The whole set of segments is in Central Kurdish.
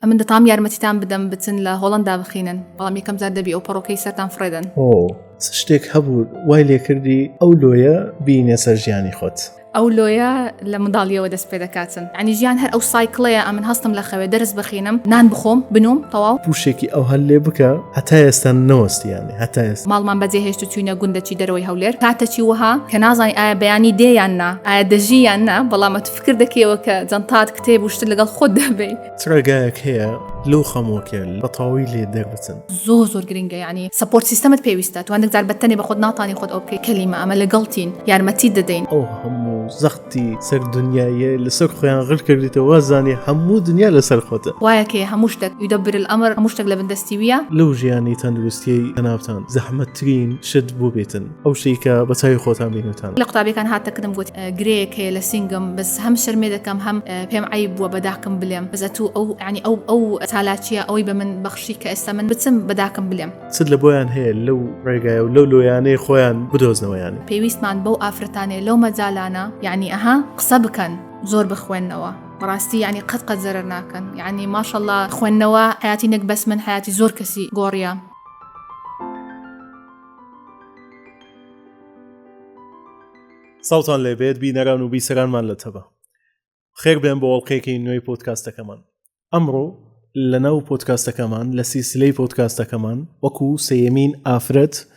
من دتام يارمتيتان بدم بتن لهولندا بخينن والله كم زاد بي أوبرو كيسرتان فريدن سشتك هبو وايلي كردي أولويا بين سرجاني خوت أولويا لمضالية ودس بيدكاتن يعني جيان هر أو سايكلية أمن هستم لخوي درس بخينم نان بخوم بنوم طواو بوشيكي أو هاللي بكا حتى يستن نوست يعني حتى يستن مال من بدي هيش تتوينا قندة شي دروي هولير تعتشي وها كنازاي بياني ديانا دجيانا بالله ما تفكر دكي وكا زنطات كتاب وشتلقى خد بي ترقاك هي لو خموك بطاويلي دربتن زور جرينجا يعني سبورت سيستمت بيوستات وعندك زار بتني باخد ناطاني خد اوكي كلمة اما لقلتين يعني ما تيددين او همو زختي سر دنياي لسر خويا غير كرديته وازاني همو دنيا لسر خوته وايك هموشتك يدبر الامر هموشتك لبندستيويا لو جياني تندرستي تنابتان زحمترين شد بو بيتن او شيكا بتاي خوتان بينوتان لقطابي كان هات تقدم قلت جريك هي لسينجم بس هم شرميده كم هم بهم عيب وبداكم بليم بزاتو او يعني او تالاتشيا او من بخشي كاستمن بتسم بداكم بليم سد لبويان هي لو رجاي ولو يعني خويان بدوزنا يعني بيويست مان بو افرتاني لو ما زالانا يعني قصبكن زور بخوين نوا براستي يعني قد زررناكن يعني ما شاء الله خوين نوا حياتي نقبس من حياتي زور كسي غوريا صوتان لبيت بينران وبيسران مان لتبا خير بين بوالقيكي نوي بودكاستا كمان أمرو لنو بودكاستا كمان لسيسلي بودكاستا كمان وكو سيمين آفرت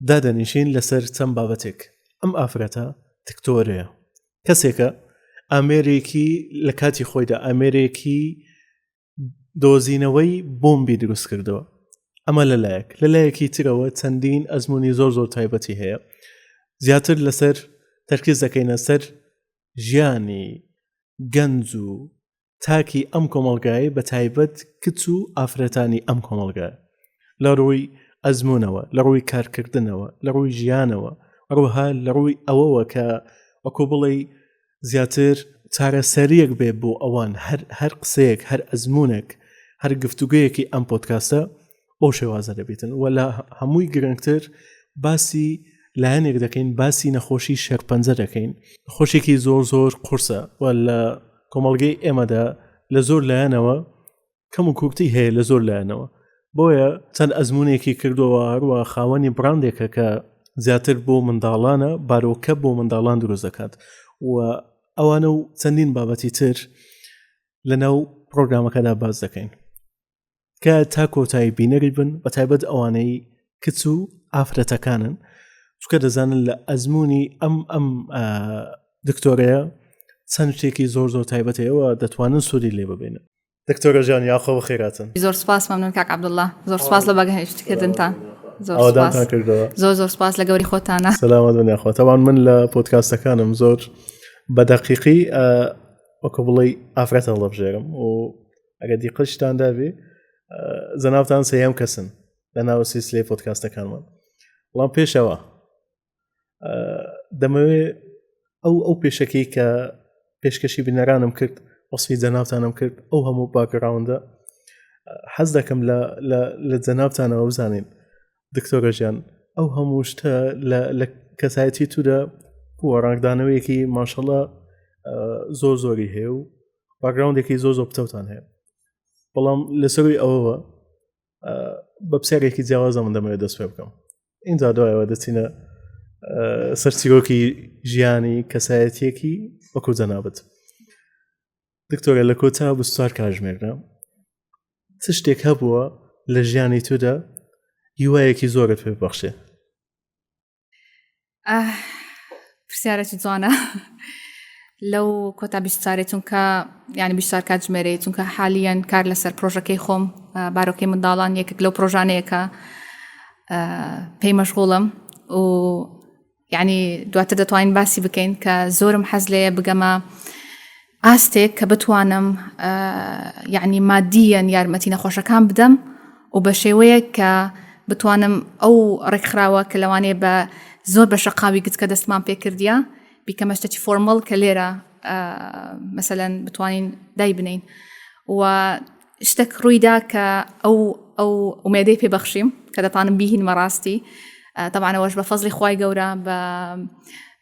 دادنشين لسر تنبابتك أم آفرتا تكتوريا كسيكا أمريكي لكاتي خويدا أمريكي دۆزینەوەی بۆمبی دروست کردەوە ئەمە لەلایەکی ترەوە چەندین ئەزمموی زۆر تایبەتی هەیە زیاتر لەسەر تەرکیز دەکەینە سەر ژیانی گەنج و تاکی ئەم کۆمەڵگای بە تایبەت کچ و ئافرەتانی ئەم کۆمەڵگای لە ڕووی ئەزمموونەوە لە ڕووی کارکردنەوە لە ڕووی ژیانەوە ڕووها لە ڕووی ئەوەوە کە وەکو بڵێ زیاتر چارەسەریەک بێ بۆ ئەوان هەر قسەیەک هەر ئەزمموونێک هەر گفتوگویەکی ئەم پۆدکاستە بۆ شێوازە دەبێتن وەلا هەمووی گرنگتر باسی لایەنێک دەکەین باسی نەخۆشی شەرپەنجە دەکەین خۆشێکی زۆر قورسە و لە کۆمەڵگەی ئێمەدا لە زۆر لایەنەوە کەم و کوکتی هەیە لە زۆر لایەنەوە بۆیە چەند ئەزمموونێکی کردووە هەروە خاوەنی براندێکە کە زیاتر بۆ منداڵانە بارۆکە بۆ منداڵان دروست دەکات و ئەوانە و چەندین بابەتی تر لەناو پرۆگرامەکەدا باز دەکەین کە تا کۆتایی بینەری بن بە تایبەت ئەوانەی کچ و ئافرەتەکانن چکە دەزانن لە ئەزمموی ئەم دکتۆرەیە چەند شتێکی زۆر تایبەتەوە دەتوانن سوودی لێ ببینن دکتۆرە ژیان یاخۆ بەخێراتن زۆر سپاس مەمنون کاک عەبدوڵڵا زۆر سپاس لە بەگەهێشتکردنتان زۆر سپاس لە گەوری خۆتانە سەلامەت بن یاخۆ تەوان من لە پۆدکاستەکانم زۆر بەدەقیقی وەکو بڵێ ئافرەتە هەڵەبژێرم و ئەگە دیقەشتان دابێ زەناوتان سەیەم کەسن لە ناو سیسلەی پۆدکاستەکانمان بەڵام پێشەوە دەمەوێ ئەو پێشەکەی کە پێشکەشی بنەرانم کرد وەسفی جەناوتانم کرد ئەو هەموو باکگراوندە حەز دەکەم لە جەناوتانەوە بزانین دکتۆرە ژیان ئەو هەموو شتە لە کەسایەتی تودا ڕنگدانەوەیەکی ماشەڵڵا زۆری هەیە و باگراوندێکی زۆر بتەوتان هەیە بەڵام لەسەروی ئەوەوە بە پرسیارێکی جیاوازە من دەمەوێت دەست پێ بکەم اینجا دوایەوە دەچینە سەرچیرۆکی ژیانی کەسایەتیەکی وەکو جەنابەت دکتۆرە لە کۆتا 24 کاتژمێرە چ شتێک هەبووە لە ژیانی تودا هیوایەکی زۆرت پێ ببەخشێ پرسیارێکی جوانە لەو کۆتا 24 چونکە یعنی 24 کاتژمێرەی چونکە حالیان کار لەسەر پرۆژەکەی خۆم بارۆکەی منداڵان یەکێک لەو پرۆژانەیەکە پێی مەشغوڵم و یعنی دواتر دەتوانین باسی بکەین کە زۆرم حەز لێیە بگەمە ئاستێک کە بتوانم یعنی مادیەن یارمەتی نەخۆشەکان بدەم و بە شێوەیەک کە بتوانم ئەو ڕێکخراوە کە لەوانەیە بە زۆر بە شەقاوی گچکە دەستمان پێ کردیە بیکەمە شتێکی فۆرمەڵ کە لێرە مەسەلەن بتوانین دای بنین و شتێک ڕوویدا کە ئەو ئومێدەی پێبەخشیم کە دەتوانم بیهین مەڕاستی طبعا ئەوەش بە فەزلی خوای گەورە بە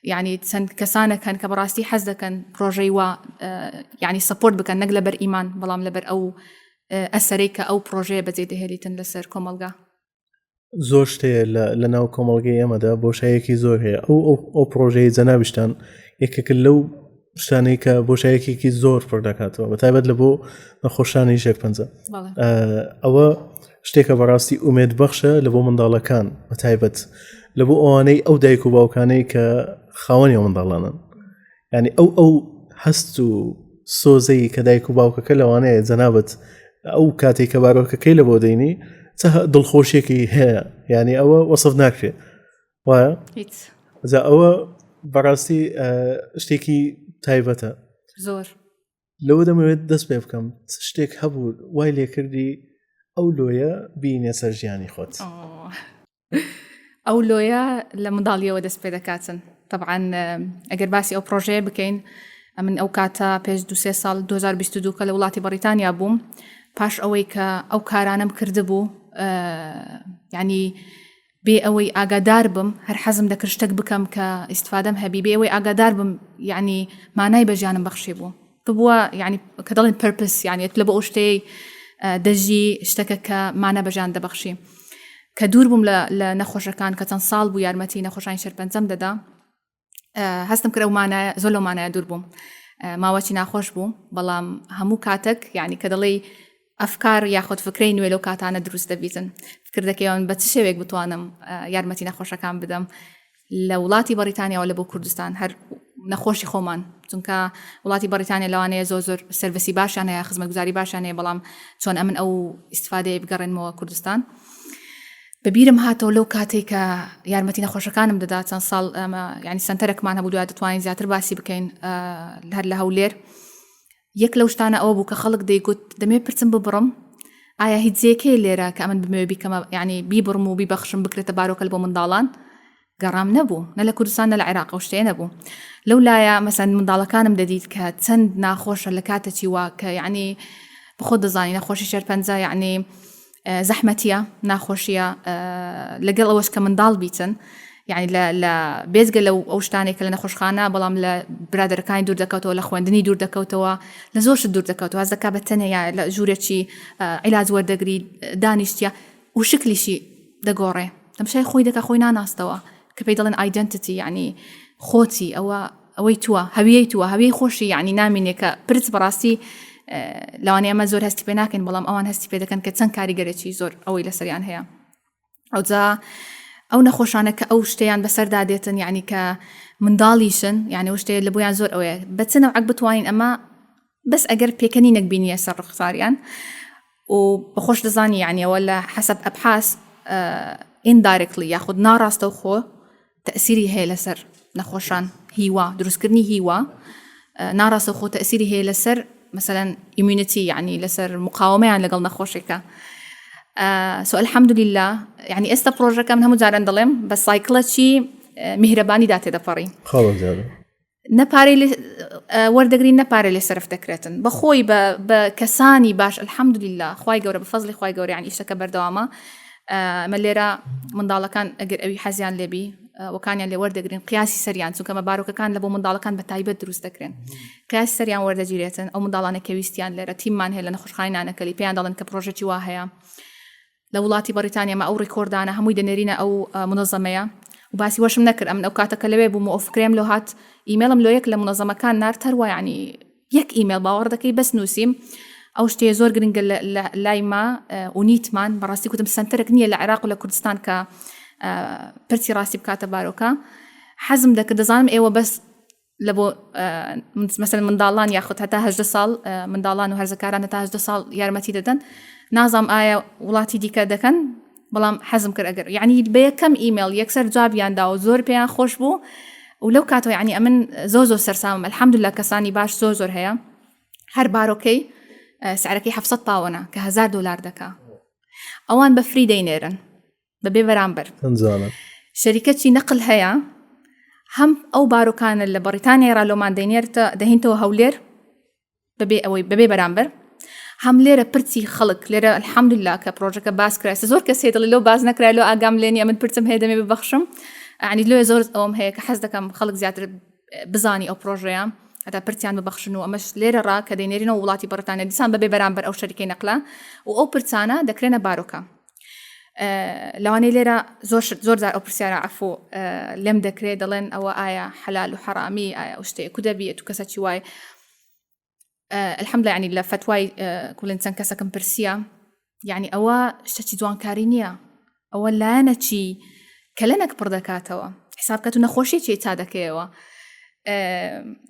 يعني كسانة كان كبراستي حزة كان بروجي و يعني سبورت بكن نقل بر إيمان بلام لبر أو أسريك أو بروجي بزيده هلي تنلسر كوملغا زۆر شتەیە لەناو کۆمەڵگەی ئێمەدا بۆشایەکی زۆر هەیە ئەو پرۆژەی جەنابشتان یەکێک لەو شتانەی کە بۆشایەکێکی زۆر پڕ دەکاتەوە بەتایبەت لە بۆ نەخۆشانی شێرپەنجە ئەوە شتێکە بەڕاستی ئومێد بەخشە لە بۆ منداڵەکان بەتایبەت لە بۆ ئەوانەی ئەو دایک و باوکانەی کە خاوەنی منداڵانن ینی ئەو هەست و سۆزەی کە دایک و باوکەکە لەوانەیە جەنابەت ئەو کاتێک کە بارۆکەکەی لە بۆ دەینی دڵخۆشیێکی هەیە ینی ئەوە وەسف ناکرێت وایە جا ئەوە بەڕاستی شتێکی تایبەتە زۆر لەوە دەمەوێت دەست پێ بکەم شتێک هەبوو وای لێکردی ئەو لۆیە بینێ سەر ژیانی خۆت ئەو لۆیە لە منداڵیەوە دەست پێ دەکاتن طبعاً ئەگەر باسی ئەو پرۆژەیە بکەین من ئەو کاتە پێش 2 ساڵ 2022 کە لە وڵاتی بەریتانیا بووم پاش ئەوەی کە ئەو کارانم کردبوو یعنی بێ ئەوەی ئاگادار بم هەر حەزم دەکرد شتێک بکەم کە ئیسفادەم هەبی بێ ئەوەی ئاگادار بم یعنی مانای بەژیانم بەخشی بوو ببووە یعنی کە دەڵێن پرپس یعنی لە بە ئەو شتەی دەژی شتێکە کە مانە بەژیان دەبەخشی کە دوور بووم لە نەخۆشەکان کە چەند ساڵ بوو یارمەتی نەخۆشانی شێرپەنجەم دەدا هەستم کرد ئەو مانایە زۆر لەو مانایە دوور بووم ماوەی ناخۆش بوو بەڵام هەموو کاتێک یعنی کە دەڵێ ئەفکار یاخود فکرەی نوێ لەو کاتانە دروست دەبیتن فکر دەکەیەوە بە چ شێوێک بتوانم یارمەتی نەخۆشەکان بدەم لە وڵاتی بەریتانیا و لە بۆ کوردستان هەر نەخۆشی خۆمان چونکە وڵاتی بەریتانیا لەوانەیە زۆر سەرڤیسی باشیان هەیە خزمەتگوزاری باشیان هەیە بەڵام چۆن ئەمن ئەو ئیستفادەیە بگەڕێنمەوە کوردستان بەبیرم هاتەوە لەو کاتێک کە یارمەتی نەخۆشەکانم دەدا چەند ساڵ ینی سنتەرێکمان هەبوو دوای دەتوانین زیاتر باسی بکەین هەر لە هەولێر یەک لەو شتانە ئەوە بوو کە خەڵک دەیگوت دەمێ پرچم ببڕم ئایا هیچ جێکەی لێرە کە ئەمن بمێ بیکەمە یعنی بیبڕم و بیبەخشم بکرێتە بارۆکەل بۆ منداڵان گەڕام نەبوو نە لە کوردستان نە لە عێراق ئەو شتێ نەبوو لەو لایە مەسەن منداڵەکانم دەدیت کە چەند ناخۆشە لە کاتێکی وا کە یعنی بخۆ دەزانی نەخۆشی شێرپەنجە یعنی زەحمەتیە ناخۆشیە لەگەڵ ئەوەش کە منداڵ بیتن یعنی لە بێزگە لەو ئەو شتانێک کە لە نەخۆشخانە بەڵام لە برادەرەکانی دوور دەکەوتەوە لە خوێندنی دوور دەکەوتەوە لە زۆرش دوور دەکەوتەوە هەز دەکا بە تەنەیە لە ژوورێکی عیلاج وەردەگری دانیشتە و شکلیشی دەگۆڕێ دەمشای خۆی دەکە خۆی ناناستەوە کە پێی دەڵێن ئایدنتیتی یعنی خۆتی ئەوەی تووە هەویەی تووە هەویەی خۆشی یعنی نامینێ کە پرچ بەڕاستی لەوانەیە ئەمە زۆر هەستی پێ ناکەین بەڵام ئەوان هەستی پێ دەکەن کە چەند کاریگەرێکی زۆر ئەوەی لەسەریان هەیە ئەوجا ئەو نەخۆشانە کە ئەو شتیان بەسەردا دێتن یعنی کە منداڵیشن یعنی شتێ لە بۆیان زۆر ئەوەیە بە چ نەوعک بتوانین ئەمە بەس ئەگەر پێکەنی نەکبینیە سەر ڕوخساریان و بەخۆش دەزانی یعنیەوە لە حەسەب ئەبحاس indirectly یاخود ناڕاستە خۆ تەئسیری هەیە لەسەر نەخۆشان هیوا دروستکردنی هیوا ناڕاستە خۆ تەئسیری هەیە لەسەر مثلا immunity یعنی لەسەر مقاومەیان لەگەڵ نەخۆشێکە سو الحمدلله يعني استا بروجكت من هم جارن دلم بس سايكلتشي مهرباني داتي دفري خلاص هذا نپارێ وەردەگرین نەپارێ لێ سەرف دەکرێتن بەخۆی بە کەسانی باش الحەمدولله خوای گەورە بەفەزلی خوای گەورە یعنی ئیشەکە بەردەوامە مە لێرە منداڵەکان ئەگەر ئەوی حەزیان لێبی وەکانیان لێ وەردەگرین قیاسی سەریان چونکە مە بارۆکەکان لە بۆ منداڵەکان بە تایبەت دروست دەکرێن قیاسی سەریان وەردەگیرێتن ئەو منداڵانە کە ویستیان لێرە تیممان هەیە لە نەخۆشخانەی نانەکەلی پێیان دەڵێن کە پرۆژێکی وا هەیە لە وڵاتی بەریتانیا مە ئەو ڕێکۆردانە هەمووی دەنێرینە ئەو منەظەمەیە و باسی وەشم نەکرد ئەم ئەو کاتەکە لەوێ بووم و ئۆفکرێم لۆ هات ئیمێڵم لۆ یەک لە منەظەمەکان نارتەروە یعنی یەک ئیمێڵ باوەڕ دەکەی بەس نووسیم ئەو شتێ زۆر گرنگە لای ما و نیتمان بەڕاستی کوتم سنتەرێک نییە لە عێراق و لە کوردستان کە پرچی ڕاستی بکاتە بارۆکە حەزم دەکرد دەزانم ئێوە بەس لە بۆ مەسەلەن منداڵان یاخود هەتا 18 ساڵ منداڵان و هەرزەکاران هەتا 18 ساڵ یارمەتی دەدەن نازام ئایا وڵاتی دیکە دەکەن بەڵام حەزم کرد ئەگەر یعنی بە یەکەم ئیمێڵ یەکسەر جوابیاندا و زۆر پێیان خۆش بوو و لەو کاتەوە یعنی ئەمن زۆر سەرسامم الحەمدولله کەسانی باش زۆر هەیە هەر بارۆکەی سعرەکەی 700 پاوەنە کە $1000 دەکا ئەوان بە فری دەینێرن بەبێ بەرامبەر شەریکەتی نەقل هەیە هەم ئەو بارۆکانە لە بەریتانیا ڕالۆمان دەهێنتەوە هەولێر بەبێ بەرامبەر هەم لێرە پرچی خەڵک لێرە الحەمدولله کە پرۆژەکە باس کرا زۆر کەس هەیە دڵی لەو باز نەکرا لەو ئاگام لێنی ئەمن پرچم هەیە دەمێ ببەخشم يعني لو زۆر ئەوم هەیە کە حەز دەکەم خەڵک زیاتر بزانی ئەو پرۆژەیە هەتا پرسیان ببەخشن و ئەمەش لێرەڕا کە دەینێرینەوە وڵاتی بەڕتانە دیسان بەبێ بەرامبەر ئەو شەریکەی نەقلا و ئەو پرسانە دەکرێنە بارۆکە لەوانەیە لێرە زۆر جار ئەو پرسیارە عەفو لێم دەکرێت دەڵێن ئەوە ئایا حەلال و حەرامی ئایا ئەو شتەیە کو دەبێت و کەسە چی وایە الحەمدلله يعني لە فتوای کوڵێن چەند کەسەکەم پرسیە يعني ئەوە شتێکی جوانکاری نییە ئەوە لایەنە چی کە لەنەک پڕ دەکاتەوە حساب کات و نەخۆشیێکی تا دەکەیەوە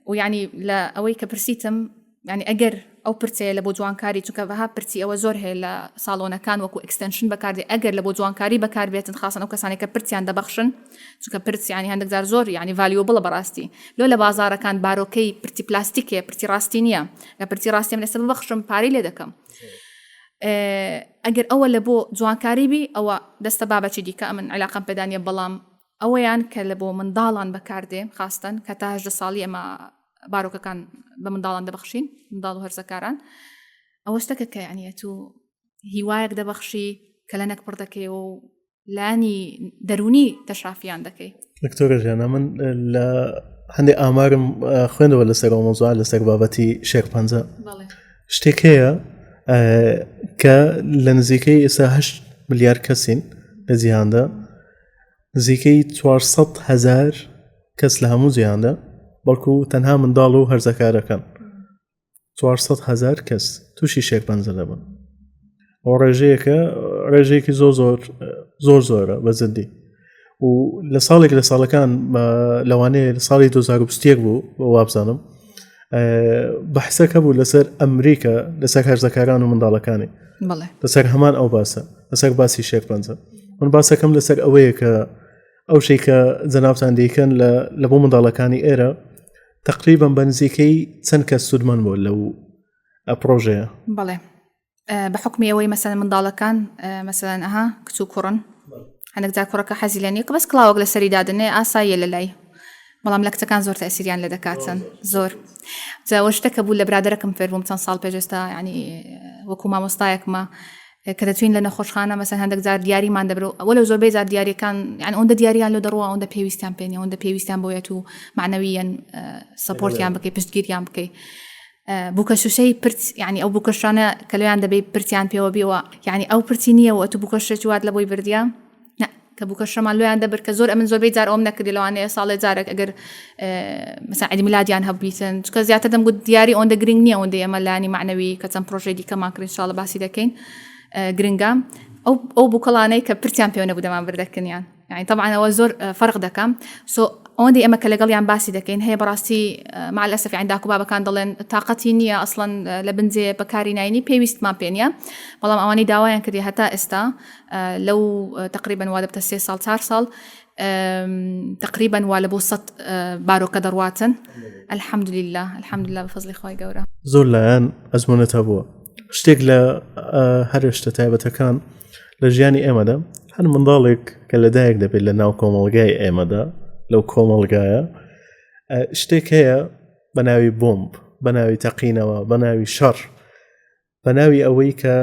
و يعني لە ئەوەی کە پرسیتم يعني ئەگەر ئەو پرسەیە لە بۆ جوانکاری چونکە بەها پرسی ئەوە زۆر هەیە لە ساڵۆنەکان وەکو ئەکستەنشن بەکاردێ ئەگەر لە بۆ جوانکاری بەکاربێتن خاصن ئەو کەسانی کە پرسیان دەبەخشن چونکە پرس يعني هەندێک جار زۆر يعني ڤالیۆبڵە بەڕاستی لۆ لە بازارەکان بارۆکەی پرسی پلاستیکێ پرسی ڕاستی نییە لە پرسی ڕاستی من ئێستا ببەخشم پارەی لێ دەکەم ئەگەر ئەوە لە بۆ جوانکاری بی ئەوە دەستە بابەتی دیکە من علاقەم پێدانیە بەڵام ئەوەیان کە لە بۆ منداڵان بەکاردێ خاستن کە تا 18 ساڵی ئەمە بارۆکەکان بە منداڵان دەبەخشین منداڵ و هەرزەکاران ئەوە شتەکە کە یعنی تو هیوایەک دەبەخشی کە لەنەک پڕ دەکەی و لانی دەرونی تەشافیان دەکەی دکتۆرە ژیانە من لە هەندێک ئامارم خوێندەوە لەسەر ئەو مۆزوع لەسەر بابەتی شێرپەنجە شتێک هەیە کە لە نزیکەی ئێستا 8 ملیار کەسین لە جیهاندا نزیکەی 400,000 کەس لە هەموو جیهاندا بەڵکو تەنها منداڵ و هەرزەکارەکان 400,000 کەس تووشی شێرپەنجە دەبن ئەو ڕێژەیەکی زۆر زۆرە بەجددی و لە ساڵێک لە ساڵەکان لەوانەیە لە ساڵی 2021 بوو وابزانم بەحسەکە بوو لەسەر ئەمریکا لەسەر هەرزەکاران و منداڵەکانی لەسەر هەمان ئەو باسە لەسەر باسی شێرپەنجە من باسەکەم لەسەر ئەوەیە کە ئەو شەی کە جەنابتان دیکەن لە بۆ منداڵەکانی ئێرە تقریبا بەنزیکەی چەند کەس سودمەند بوو لەو پرۆژەیە بەڵێ بەحکمی ئەوەی مەسەلەن منداڵەکان مەسەلەن ئەها کچ و کوڕن هەندێک جار کوڕەکە حەزی لە نییە کە بەس کڵاوەک لە سەری دادنێ ئاساییە لە لای بەڵام لە کچەکان زۆر تەئسیریان لە دەکاتن زۆر جاوە شتێکە بوو لە برادەرەکەم فێر بووم چەند ساڵ پێشێستا ینی وەکو مامۆستایەکمە کە دەتوین لە نەخۆشخانە مەسەن هەندێک جار دیاریمان دەبرەوە ئەوە لە زۆربەی جار دیاریەکان یان ئەوەندە دیاریان لە دەڕوە ئەوەندە پێویستیان پێنی ئەوەندە پێویستیان بۆیەت و معنەویەن سەپۆرتیان بکەی پشتگیریان بکەی بووکەشوشەی پرت یعنی ئەو بووکەشانە کە لەویان دەبێت پرتیان پێوە بیەوە یعنی ئەو پرتی نییە و ئەتو بووکەشێکی وات لە بۆی بردیە کە بووکەشەمان لۆیان دەبر کە زۆر ئەمن زۆربەی جار ئەوم نەکردی لەوانەیە ساڵێ جارێک ئەگەر مەسەن عیدی میلادیان هەبیتن چکە زیاتر دەمگوت دیاری ئەوەندە گرنگ نییە ئەوەندە ئێمە لانی معنەوی کە چەند پرۆژەی دیکەمان کرد ئینشاڵڵا باسی دەکەین گرنگە ئەو بووکەڵانەی کە پرتیان پێوە نەبوو دەمان بردەکەنیان يعني طبعا ئەوە زۆر فەرق دەکەم ئەوەندەی ئەمە کە لەگەڵیان باسی دەکەین هەیە بەڕاستی مع الأسف يعني داکو بابەکان دەڵێن تااقەتی نییە ئەسڵەن لە بنجێ بەکاری ناینی پێویستمان پێنیە بەڵام ئەوانەی داوایان کردی هەتا ئێستا لەو تقریبا وا دەبتە 3 ساڵ 4 ساڵ تقریبا وا لە بۆ 100 بارۆکە دەڕواتن الحەمدولله بەفەزلی خۆی گەورە زۆر لایەن ئەزمونەتە بووە شتێک لە هەر شتە تایبەتەکان لە ژیانی ئێمەدا هەر منداڵێک کە لەدایک دەبێت لە ناو کۆمەڵگای ئێمەدا لەو کۆمەڵگایە شتێک هەیە بە ناوی بۆمب بە ناوی تەقینەوە بە ناوی شەڕ بە ناوی ئەوەی کە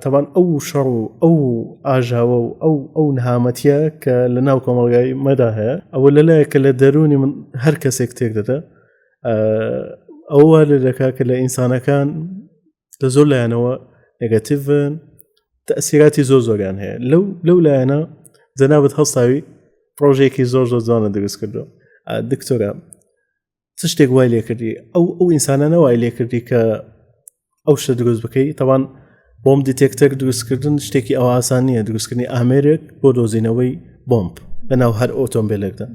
تەبان ئەو شەڕ و ئەو ئاژاوە و ئەو نەهامەتیە کە لە ناو کۆمەڵگای مەدا هەیە ئەوە لەلایە کە لە دەرونی من هەر کەسێک تێک دەدە ئەوە لە دەکا کە لە ئینسانەکان لە زۆر لایەنەوە نێگاتیڤن تەئسیراتی زۆریان هەیە لەو لایەنە جەنابەت هەستاوی پرۆژێکی زۆر جوانە دروست کردو دکتۆرە چ شتێک وای لێ کردی ئەو ئینسانانە وای لێ کردی کە ئەو شتە دروست بکەی تەوان بۆمب دیتێکتەر دروستکردن شتێکی ئەو ئاسان نییە دروستکردنی ئامێرێک بۆ دۆزینەوەی بۆمب لەناو هەر ئۆتۆمبیلێکدا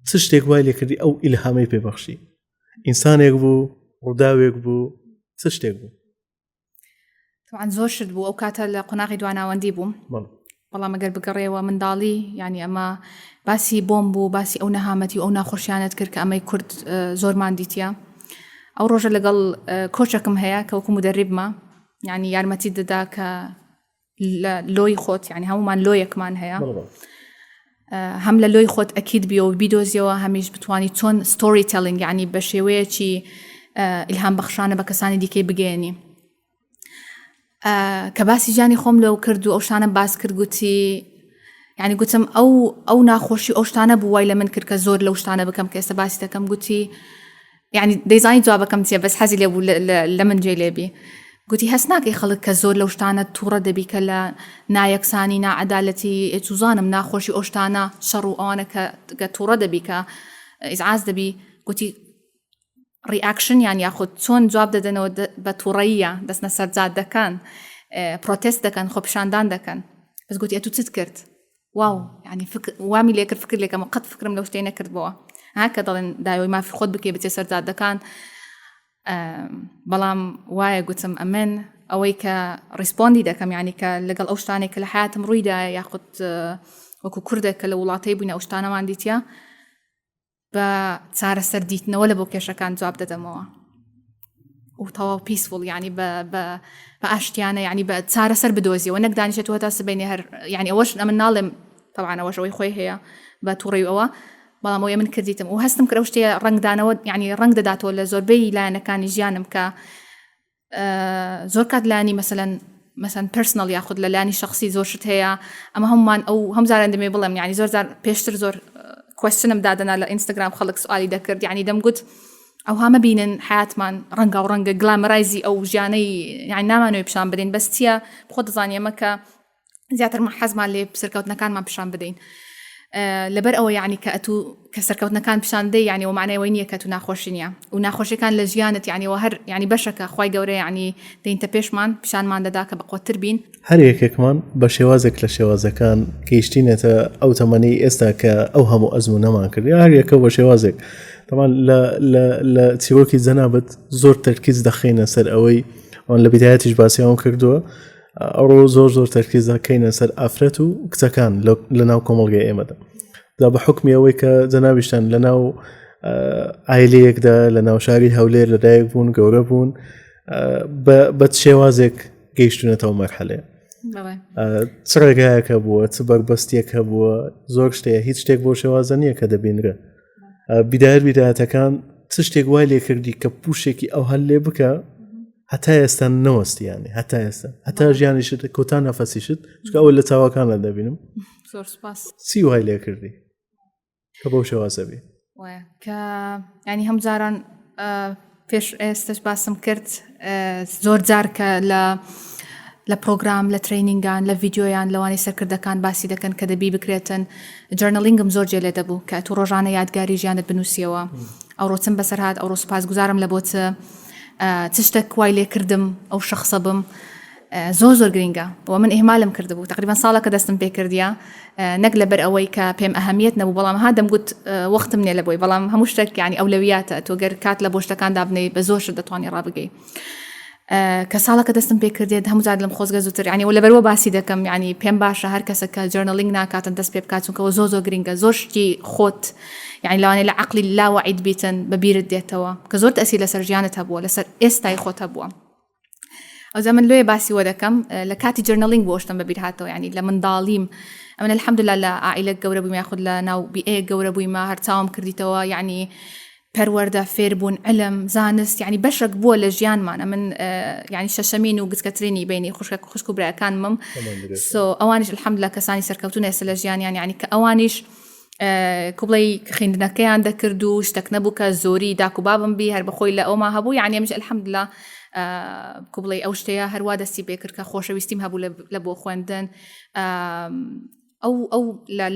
چ شتێک وای لێ کردی ئەو ئیلهامی پێبەخشی ئینسانێک بوو ڕووداوێک بوو چ شتێک بوو طبعا زۆر شت بوو ئەو کاتە لە قۆناغی دواناوەندی بووم بەڵام ئەگەر بگەڕێەوە منداڵی ینی ئەمە باسی بۆمب بوو باسی ئەو نەهامەتی ئەو ناخۆشیانت کرد کە ئەمەی کورد زۆرمان دیتە ئەو ڕۆژە لەگەڵ کۆچەکەم هەیە کە وەکو مدەریبمە ینی یارمەتی دەدا کە لۆی خۆت ینی هەمومان لۆیەکمان هەیە هەم لە لۆی خۆت ئەکید بیەوە بیدۆزیەوە هەمیش بتوانی چۆن ستۆری تەلینگ ینی بە شێوەیەکی ئیلهام بەخشانە بە کەسانی دیکەی بگەێنی کە باسی ژیانی خۆم لەو کرد و ئەو شانە باس کرد گوتی يعني قلتم أو ناخوشي أو شتانە بووای لە من کرد کە زۆر لەو شتانە بکەم کە ئێستا باسی دەکەم گوتی يعني ديزاين جوابەکەم چیە بەس حەزی لێ بوو لە من جێ لێبی گوتی هەست ناکەی خەڵک کە زۆر لەو شتانە تووڕە دەبی کە لە نایەکسانی نائەدالەتی ئێچوزانم ناخۆشی ئەو شتانە شەڕ و ئەوانە کە تووڕە دەبی کە ئیزعاز دەبی گوتی ریاکشن یان یاخود چۆن جواب دەدەنەوە بە تووڕەیە دەستنە سەرجاد دەکەن پرۆتست دەکەن خۆپیشاندان دەکەن بەس گوتی ئەتو چت کرد واو يعني وامی لێ کرد فکر لێکەمە قەت فکرم لەو شتەی نەکردبەوە هاکە دەڵێن داوای مافی خۆت بکەی بچێ سەرجاد دەکان بەڵام وایە گوتم ئەمن ئەوەی کە ڕیسپۆندی دەکەم یعنی کە لەگەڵ ئەو شتانێک کە لە حیاتم ڕوویدا یاخود وەکو کوردێک کە لە وڵاتەی بووینە ئەو شتانەمان دیتە بە چارەسەر دیتنەوە لە بۆ کێشەکان جواب دەدەمەوە و تەواو پیسفڵ یعنی بە ئاشتیانە یعنی بە چارەسەر بدۆزیەوە نەک دانیشێتەوە تا سبەینێ هەر یعنی ئەوەش ئەمن ناڵێم طبعا ئەوەش ئەوەی خۆی هەیە بە تووڕێی ئەوە بەڵام ئەوەی من کردیتم و هەستم کرە شتێ ڕنگدانەوە یعنی ڕنگ دەداتەوە لە زۆربەی لایەنەکانی ژیانم کە زۆر کات لانی مثلا پرسنل یاخود لە لانی شخصی زۆر شت هەیە ئەمە هەمومان ئەو هەمزاران دەمێ بڵێم یعنی زۆر زار پێشتر زۆر کوێستنم دادەنا لە ئینستاگرام خەڵک سوالی دەکرد یعنی دەمگوت ئەو هەمە بینن حیاتمان ڕەنگە و ڕەنگە گلامەرایزی ئەو ژیانەی یعنی نامانەوەی پیشان بدەین بەس چییە بخۆ دەزانێ ئەمە کە زیاتر حەزمان لێ سەرکەوتنەکانمان پیشان بدەین لەبەر ئەوە یعنی کە سەرکەوتنەکان پیشان دەی یعنی ومانەوەی نییە کە تو ناخۆشی نییە و ناخۆشیەکان لە ژیانت یعنیەوە هەر یعنی بەشەکە خوای گەورە یعنی دەینتە پێشمان پیشانمان دەدا کە بەقوتر بین هەر یەکێکمان بە شێوازێک لە شێوازەکان گەیشتینێتە ئەو تەمەنی ئێستا کە ئەو هەموو ئەزمونەمان کردی هەر یەکە بە شێوازێک طبعا لە چیرۆکی جەنابەت زۆر تەرکیز دەخینە سەر ئەوەی ئەوان لە بیدایەتیش باسییان کردووە ئەوڕۆ زۆر تەرکیز دەکەینە سەر ئافرەت و کچەکان لە ناو کۆمەڵگەی ئێمەدا دا بە حکمی ئەوەی کە جەنابیشتان لە ناو ئایلەیەکدا لە ناو شاری هەولێر لەدایک بوون گەورە بوون بە شێوازێک گەیشتونەتەوە مەرحەلەیە چ ڕێگایەکە بووە چ بەربەستیەکە بووە زۆر شتەیە هیچ شتێک بۆ شێوازە نییە کە دەبینرە بیدایەتەکان چ شتێک وای لێ کردی کە پوشێکی ئەو هەل لێ بکە هەتا ئێستا نەوەستیانی هەتا ئێستا هەتا ژیانیشت کۆتا نەفەسیشت چکە ئەوە لە چاوەکانە دەبینم چی وای لێ کردی کە بەو شێوازەبی کە ینی هەمجاران پێش ئێستش باسم کرد زۆر جار کە لە پرۆگرام لە ترینینگان لە ڤیددیۆیان لەوانی سەرکردەکان باسی دەکەن کە دەبی بکرێتن جەرنەلینگم زۆر جێ لێ دەبوو کە تو ڕۆژانە یادگاری ژیانت بنووسیەوە ئەو ڕۆچم بەسەر هاات ئەو ڕۆ سوپاس گوزارم لە بۆچە چ شتێک وای لێ کردم ئەو شخصە بم زۆر گرینگە و من ئیهمالم کردبوو تقریبا ساڵەکە دەستم پێ کردیە نەک لەبەر ئەوەی کە پێم ئەهەمیەت نەبوو بەڵام ها دەمگوت وەختم نییە لە بۆی بەڵام هەموو شتێک یعنی ئەولەویاتە تۆ گەر کات لە بۆ شتەکاندا بنەی بە زۆر شت دەتوانانی ڕابگەی کە ساڵەکە دەستم پێ کردێت هەموو جار لەم خۆزگە زووتر ینی و لەبەرەوە باسی دەکەم ینی پێم باشە هەر کەسە کە جەرنەلینگ ناکاتن دەست پێ بکات چونکەوە زۆر گرینگە زۆر شتی خۆت یعنی لەوانەیە لە عەقلی لاوەعید بیتن بەبیرت دێتەوە کە زۆر تەسیر لەسەر ژیانت هەبووە لەسەر ئێستای خۆت هەبووە ئەو زەمن لێ باسی وە دەکەم لە کاتی جەرنەلینگ بۆشتم بەبیر هاتەوە ینی لە منداڵیم ئەمن الحەمدوللا لە عائیلە گەورە بوویم یاخود لە ناو بیئەیە گەورە بوویمە هەر چاوم کردیتەوە یعنی پەروەردە فێربوون علم زانست یعنی بەشێک بووە لە ژیانمان من یعنی شەشەمین و گچکەترینی بینی خوشک و برایەکانمم ئەوانیش الحەمدوللا کەسانی سەرکەوتون ئێستا لە ژیانیان یعنی کە ئەوانیش کوبڵی خوێندنەکەیان دەکرد و شتێک نەبوو کە زۆری داک و بابم بی هەر بەخۆی لە ئەوما هەبوو یعنی ئەمیش الحەمدوللا کوبڵی ئەو شتەیە هەروە دەستی پێ کرد کە خۆشەویستیم هەبوو لە بۆ خوێندن ئەو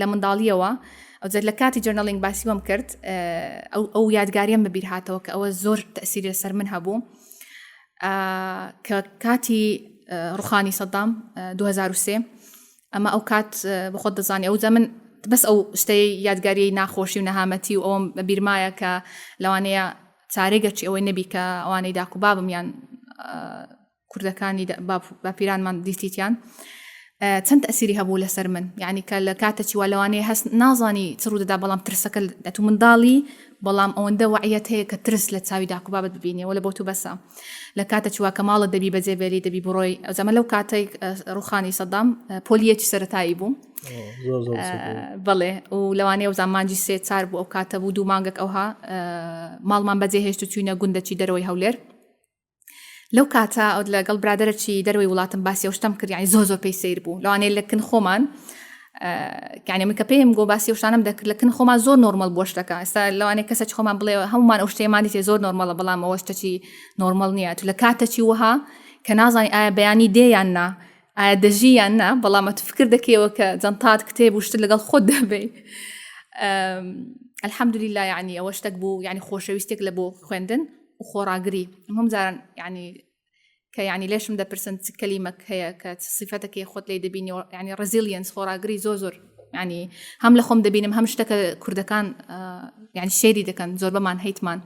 لە منداڵیەوە ئەو لە کاتی جەرنەلینگ باسیوەم کرد ئەو یادگاریەم بەبیر هاتەوە کە ئەوە زۆر تەسیری لەسەر من هەبوو کە کاتی ڕوخانی سەدام 2003 ئەمە ئەو کات بەخۆت دەزانی ئەو زەمن بەس ئەو شتەی یادگاری ناخۆشی و نەهامەتی و ئەوم بەبیرمایە کە لەوانەیە چارێگەچی ئەوەی نەبی کە ئەوانەی داک و بابم یان کوردەکانی باپیرانمان دیتیان چەند ئەسیری هەبوو لەسەر من یعنی کە لە کاتەی وا لەوانەیە هەست نازانی چ ڕوودەدا بەڵام ترسەکە دەتو منداڵی بەڵام ئەوەندە وعیەت هەیە کە ترس لە چاوی داک و بابت ببینێەوە لە بۆ تو بەسە لە کاتەی وا کە ماڵت دەبی بەجێبێری دەبی بڕۆی ئەو زەمە لەو کاتەی ڕوخانی سەدام پۆلیەکی سەرەتایی بوو بەڵێ و لەوانەیە و زامانجی 3-4 بوو ئەو کاتە بوو 2 مانگێک ئەوها ماڵمان بەجێ هێشت و چوینە گوندەکی دەرەوەی هەولێر لەو کاتە ئەو لەگەڵ برادەرەکی دەروی وڵاتم باسی ئەو شتم کرد یعنی زۆر پێی سیر بوو لەوانەیە لەکن خۆمان يعني من كبيهم جو باسي وش أنا بدك لكن خو ما زور نورمال بوشتك إستا لو أنا كسرت خو ما بلي هم ما أوشتي ما دي زور نورمال بلا ما وشتشي نورمال نيات لكاتشي وها كنازني بياني دي عنا دجي عنا بلا ما تفكر دكي وكزنطات كتاب وشتلقى الخد بي الحمد لله يعني أوشتك بو يعني خوش ويستك لبو خوندن وخوراقري المهم زارن يعني يعني ليش مدى برسنت كلمة هي كصفتك هي خود لي دبيني يعني resilience خوراقري زوزر يعني هم لخم دبيني هم شتك كردكان يعني الشيري دكان زور بمان هيتمان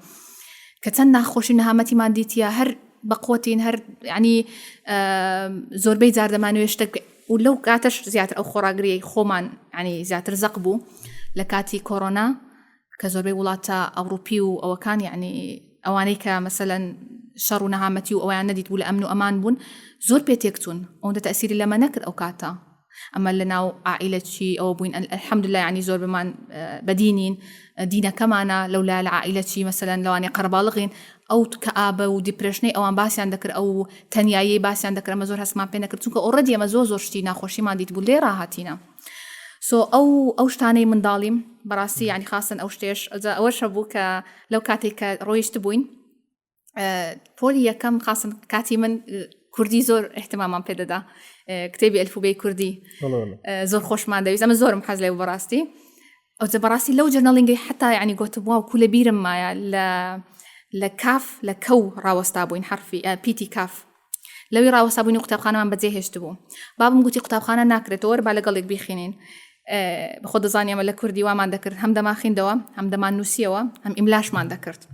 كتنا خوش إنها متي ما ديتيا هر بقوتين هر يعني زور بيت زار دمانو يشتك ولو كاتش زيادة أو خوراقري خومان يعني زيادة رزقبو لكاتي كورونا كزور ولاتا أوروبيو أو كان يعني أوانيك مثلا شر نهامتي أو يعني نديت ولا أمن وأمان بون زور بيتيكتون وده تأثير لما نكر أو كاتا أما لنا عائلة شيء أو بوين الحمد لله يعني زور بمان بدينين دينا كمان لولا العائلة شيء مثلا لو أنا قربالغين أو كآبة وديبريشني أو أن باسي عندك أو تنياي باسي عندك لما زور هسمع بينك تونك أوردي ما زور شتي ناخوشي ما ديت بولي راهاتينا أو شتاني من ظالم براسي يعني خاصة أو شتيش إذا أول شبوك لو كاتي كرويش تبوين بولي كم خاصة كاتي من كردي زور اهتماما بيدا كتابي ألفوبي كردي زور خوش ما عندي أما زور محزلي وبراستي أو إذا براسي لو جرنالينجي حتى يعني قلت واو كل بيرم ما لكاف لكو راوستابوين حرفي بيتي كاف لو راوستابوين كتاب خانة من بديه يشتبو بابم قلتي كتاب خانة ناكرتور بالقلق بيخينين بخود زانية ملا كردي وما ذكرت هم دما خين دوا هم دما نوسيوا هم إملاش ما ذكرت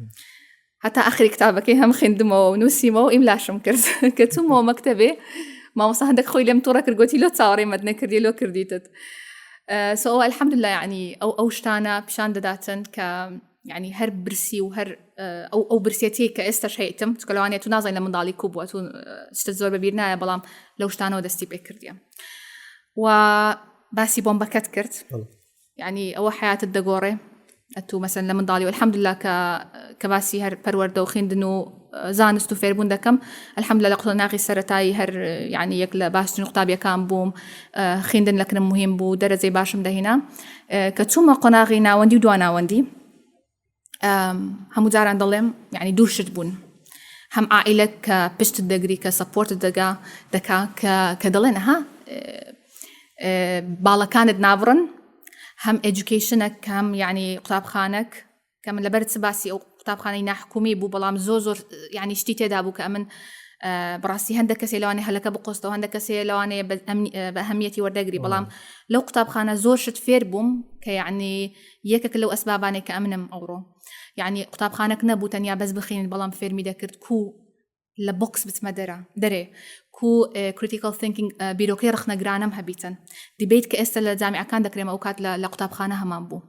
حتى آخر كتابك هم خندمو ونوسيمو إملاشم كرت كتومو مكتبه ما وصل عندك خوي لم تورك رجوتي لو تصاري مدنا كردي لو كرديتت سو الحمد لله يعني أو شتانا بشان داتن ك يعني هر برسي وهر أو برسيتي كاستش هيتم تكلوانية تنازل لمن ضالي كوب وتون استزور ببيرنا بلام لو شتانا ودستي بكرديا وباسي بومبا كتكرت يعني أو حياة الدقورة أتو مثلا لمن ضالي والحمد لله كباسي هر برورد وخين دنو زانستو فيربون دكم الحمد لله لقطنا غي سرتاي هر يعني يكلا باش نقطة بيكام بوم خين دن لكن مهم بو درجة باشم دهنا كتوما قناغينا وندي دوانا وندي هم زار عند الله يعني دوشت بون هم عائلة كبشت الدقري كسبورت دكا كدلنا ها بالا كانت نابرن هم educationك هم يعني كتاب خانك كم لبرد سباسي أو كتاب خاني حكومي بو بلام زوزور يعني اشتيت دابو كأمن براسي هندك سيلواني هلك بقصته وهندك سيلواني بأهميتي وردقري بلام لو كتاب خانة زور شت فيربوم كيعني يكك لو أسباباني كأمنم أورو يعني كتاب خانك نبو تانيا بس بخين بلام فيرمي دكرت كو لبوكس بتمدرة دري كو critical thinking بيروكي رخنا جرانم هبيتن ديبيت كأستل الجامعة كان دكريم أوقات لكتاب خانة همامبو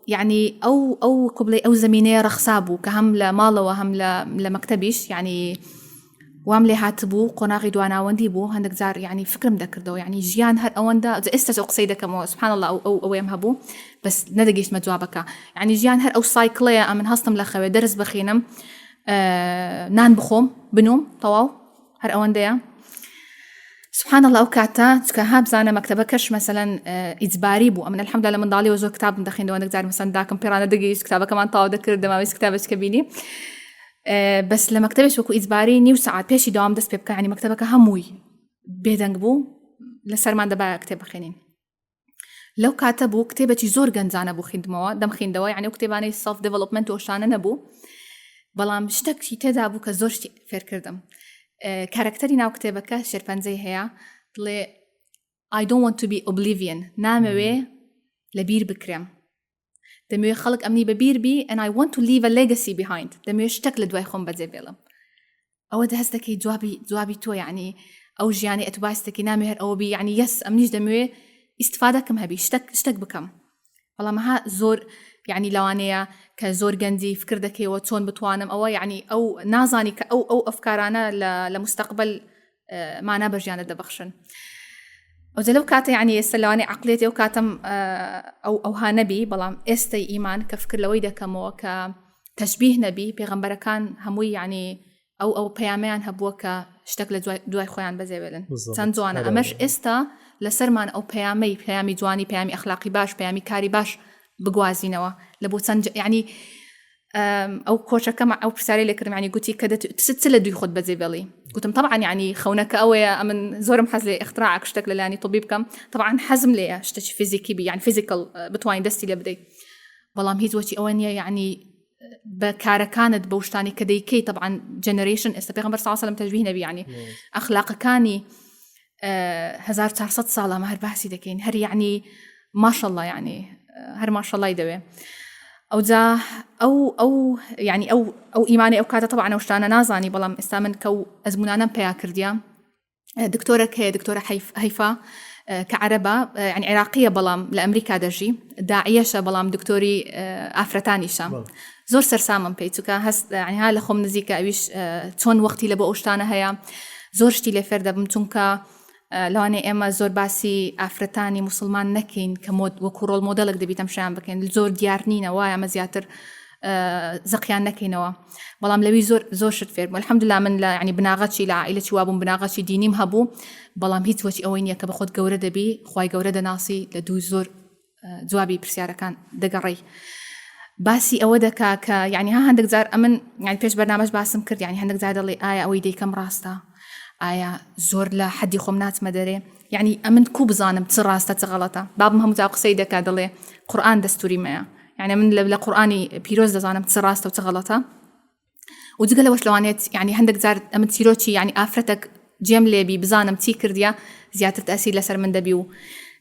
يعني أو قبلي أو زمينية رخصابو كهم لماله وهم لمكتبيش يعني واملي هاتبو قناغي دوانا ونديبو هندك زار يعني فكر مذكر يعني جيان هر أوندا إذا استسوق سيدك مو سبحان الله أو يمهبو بس ندقيش مجوابك يعني جيان هر أو سايكلية أمن هستم لخوي درس بخينم نان بخوم بنوم طواو هر أونديا سبحان الله أوكاتا كهاب زانا مكتبكش مثلا إجباري بو أمن الحمد لله من ضالي وزور كتاب مدخين دوانك زار مثلا داكم بيرانا دقيش كتابة كمان طاو دكر دماويس كتابش كبيني بس لما كتبش وكو إجباري نيو ساعات بيشي دوام دست بيبكا يعني مكتبك هموي بيدنق بو لسرمان دبا كتاب خينين لو كاتبو كتابتي زور جنزانا بو خندموا دم خندوا يعني كتاباني self development وشانا نبو بلام شتك شي تدابو كزور شي فير كردم كاركتري ناو كتابك شرفنزي هيا طلي I don't want to be oblivion ناموي لبير بكرم دموي خلق أمني ببير بي and I want to leave a legacy behind دموي شتك لدواي خون بدزي بيلم أو دهستكي جوابي تو يعني أو جياني أتباستكي نامي هر أو بي يعني يس أمنيش دموي استفادة كم هبي شتك بكم والله ما ها زور يعني لوانيا كزور جندي فكر دكي وتون بتوانم أو يعني أو نازاني أو أفكارنا لمستقبل ما نبرجيان الدبخشن وزلو كاتا يعني يسلواني عقليتي وكاتم أو هانبي بلام استي إيمان كفكر لويدا كمو كتشبيه نبي بيغمبر كان هموي يعني ئەو پەیامیان هەبووە کە شتێک لە دوای خۆیان بەجێبێڵن چەند جوانە هەر ئەمەش ئێستا لەسەرمان ئەو پەیامی جوانی پەیامی ئەخلاقی باش پەیامی کاری باش بگوازینەوە لە بۆ چەند یعنی ئەو کۆچەکەمە ئەو پرسیاری لێکردم ینی گوتی کە چ لە دوی خۆت بەجێبێڵی گوتم طبعا ینی خەونەکە ئەوەیە ئەمن زۆرم حەز لێ اختراع شتێک لەلایانی طبی بکەم طبعا حەزم لێیە شتێکی فیزیکی بی یعنی فیزیکال بتوانین دەستی لێ بدەیت بەڵام هیچ وەچی ئەوە نییە یعنی بە کارەکانت بە شتانی کە دەیکەی طبعا جنریشن ئێستا پێغەمبەر صلی الله علیه و سلم تەجویه نەبی یعنی ئەخلاقەکانی 1400 ساڵە هەر باسی دەکەین هەر یعنی ماشاءالله یعنی هەر ماشاءالله دەوێ ئەو جا ئەو یعنی ئەو ئیمانی ئەو کاتە طبعا ئەو شتانە نازانی بەڵام ئێستا من کە ئەزمونانم پێیا کردیا دکتۆرێک هەیە دکتۆرە هەیفا کە عەرەبە یعنی عێراقیە بەڵام لە ئەمریکا دەژی داعیەشە بەڵام دکتۆری ئافرەتانیشە زۆر سەرسامم پێی چووکە هەست یعنی ها لە خۆم نزیکە ئەویش چۆن وەختی لە بۆ ئەو شتانە هەیە زۆر شتی لێ فێر دەبم چونکە لەوانەیە ئێمە زۆر باسی ئافرەتانی موسڵمان نەکەین کە وەکو ڕۆڵ مۆدەڵێک دەبیت ئەمشیان بکەین زۆر دیار نینە وایە ئەمە زیاتر زەقیان نەکەینەوە بەڵام لەوی زۆر شت فێر بوو الحەمدولله من لە ینی بناغەتی لە عائیلەتی وابووم بناغەتی دینیم هەبوو بەڵام هیچ وەچی ئەوەی نییە کە بە خۆت گەورە دەبی خوای گەورە دەناسی لە دوو زۆر جوابی پرسیارەکان دەگەڕی باسی ئەوە دەکا کە یعنی ها هەندێک جار ئەمن یعنی پێش بەرنامەش باسم کرد یعنی هەندێک جار دەڵێ ئایا ئەوەی دەیکەم ڕاستە ئایا زۆر لە حەدی خۆم ناتمە دەرێ یعنی ئەمن کو بزانم چ ڕاستە چ غەڵەتە بابم هەموو جا قسەی دەکا دەڵێ قورئان دەستوری مەیە یعنی من لە قورئانی پیرۆز دەزانم چ ڕاستە و چ غەڵەتە و جگە لەوەش لەوانێت یعنی هەندێک جار ئەمن چیرۆکی یعنی ئافرەتێک جێم لێبی بزانم چی کردیا زیاتر تەسیر لەسەر من دەبی و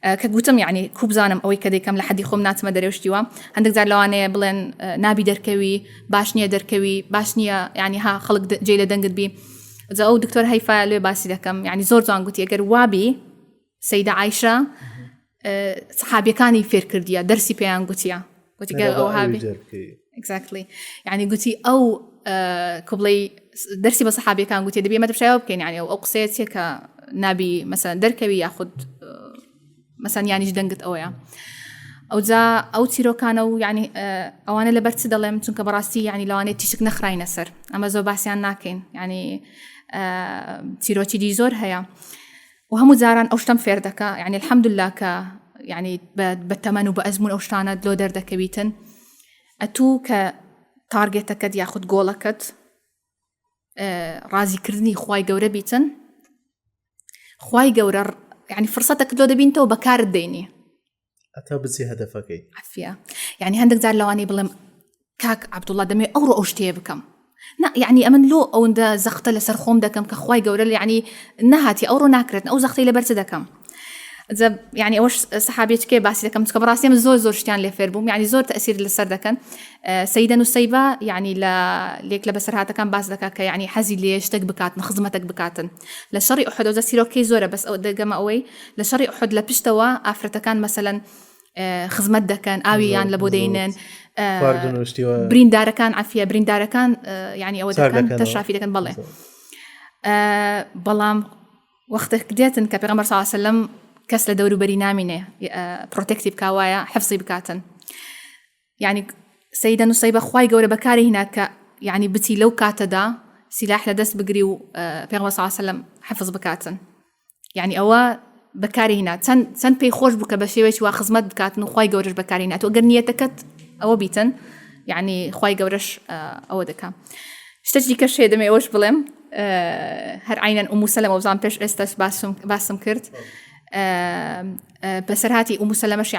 کە گوتم یعنی کو بزانم ئەوەی کە دەیکەم لە حەدی خۆم ناتمە دەرێشتیوە هەندێک جار لەوانەیە بڵێن نابی دەرکەوی باش نییە دەرکەوی باش نییە یعنی ها خەڵک جێ لە دەنگت بی جا ئەو دکتۆر هەیفا لێ باسی دەکەم یعنی زۆر جوان گوتی ئەگەر وابی سەیدە عایشە سەحابیەکانی فێر کردیە دەرسی پێیان گوتیە گوتی ئەو هابی exactly یعنی گوتی ئەو کوبڵی دەرسی بە سەحابیەکان گوتی دەبێ مە دەپشایەوە بکەین یعنی ئەو قسەیە کە نابی مەسەن دەرکەوی یاخود مەسەن یانیش دەنگت ئەوەیە ئەو جا ئەو چیرۆکانە و یعنی ئەوانە لەبەر چ دەڵێم چونکە بەڕاستی یعنی لەوانێت تیشک نەخراینە سەر ئەمە زۆر باسییان ناکەین یعنی چیرۆکی دی زۆر هەیە و هەموو جاران ئەو شتم فێر دەکا یعنی الحەمدولله کە یعنی بە تەمەن و بە ئەزمون ئەو شتانە لۆ دەردەکەویتن ئەتوو کە تارگێتەکەت یاخود گۆڵەکەت ڕازیکردنی خوای گەورە بیتن خوای گەورە یعنی فرسەتەکە لۆ دەبینتەوە بەکارت دێنی ئەتا بچی هەدەفەکەی عەفیە یعنی هەندێک جار لەوانەیە بڵێم کاک عەبدوڵڵا دەمێ ئەوڕۆ ئەو شتەیە بکەم یعنی ئەمن لۆ ئەوەندە زەختە لەسەر خۆم دەکەم کە خوای گەورە یعنی نەهاتی ئەوڕۆ ناکرێت ئەو زەختەی لەبەر چ دەکەم یعنی ئەوەش سەحابیەتەکەی باسی دەکەم چکە بەڕاستی من زۆر شتیان لێ فێر بووم یعنی زۆر تەئسیر لەسەر دەکەن سەیدە نوسەیبە یعنی لێک لە بەسەرهاتەکان باس دەکات کە یعنی حەزی لێ شتێک بکاتن خزمەتێک بکاتن لە شەڕی ئوحود ئەو سیرۆکەی زۆرە بەس ئەو دەگەمە ئەوەی لە شەڕی ئوحود لە پشتەوە ئافرەتەکان مەسەلەن خزمەت دەکەن ئاویان لە بۆ دەینن بریندارەکان عەفیە بریندارەکان یعنی ئەوە دەکەن تەشافی دەکەن بەڵێ بەڵام وەختێک دێتن کە پێغەمبەر صلی الله علیه و سلم کەس لە دەوروبەری نامینێ پرۆتێکتی بکاوایە حفظی بکاتن یعنی سەیدە نوسەیبە خوای گەورە بەکاری هێنا کە یعنی بچی لەو کاتەدا سیلاح لە دەست بگری و پێغەمبەر صلی الله علیه و سلم حفظ بکاتن یعنی ئەوە بەکاری هێنا چەند پێی خۆش بوو کە بە شێوەیەکی وا خزمەت بکاتن و خوای گەورەش بەکاری هێنا تۆ ئەگەر نیەتەکەت ئەوە بیتن یعنی خوای گەورەش ئەوە دەکا شتێکی کەش هەیە دەمێ ئەوەش بڵێم هەر عینەن ئومو سەلەمە وەزان پێش ئێستاش باسم کرد بەسەرهاتی ئومو سەلەمەش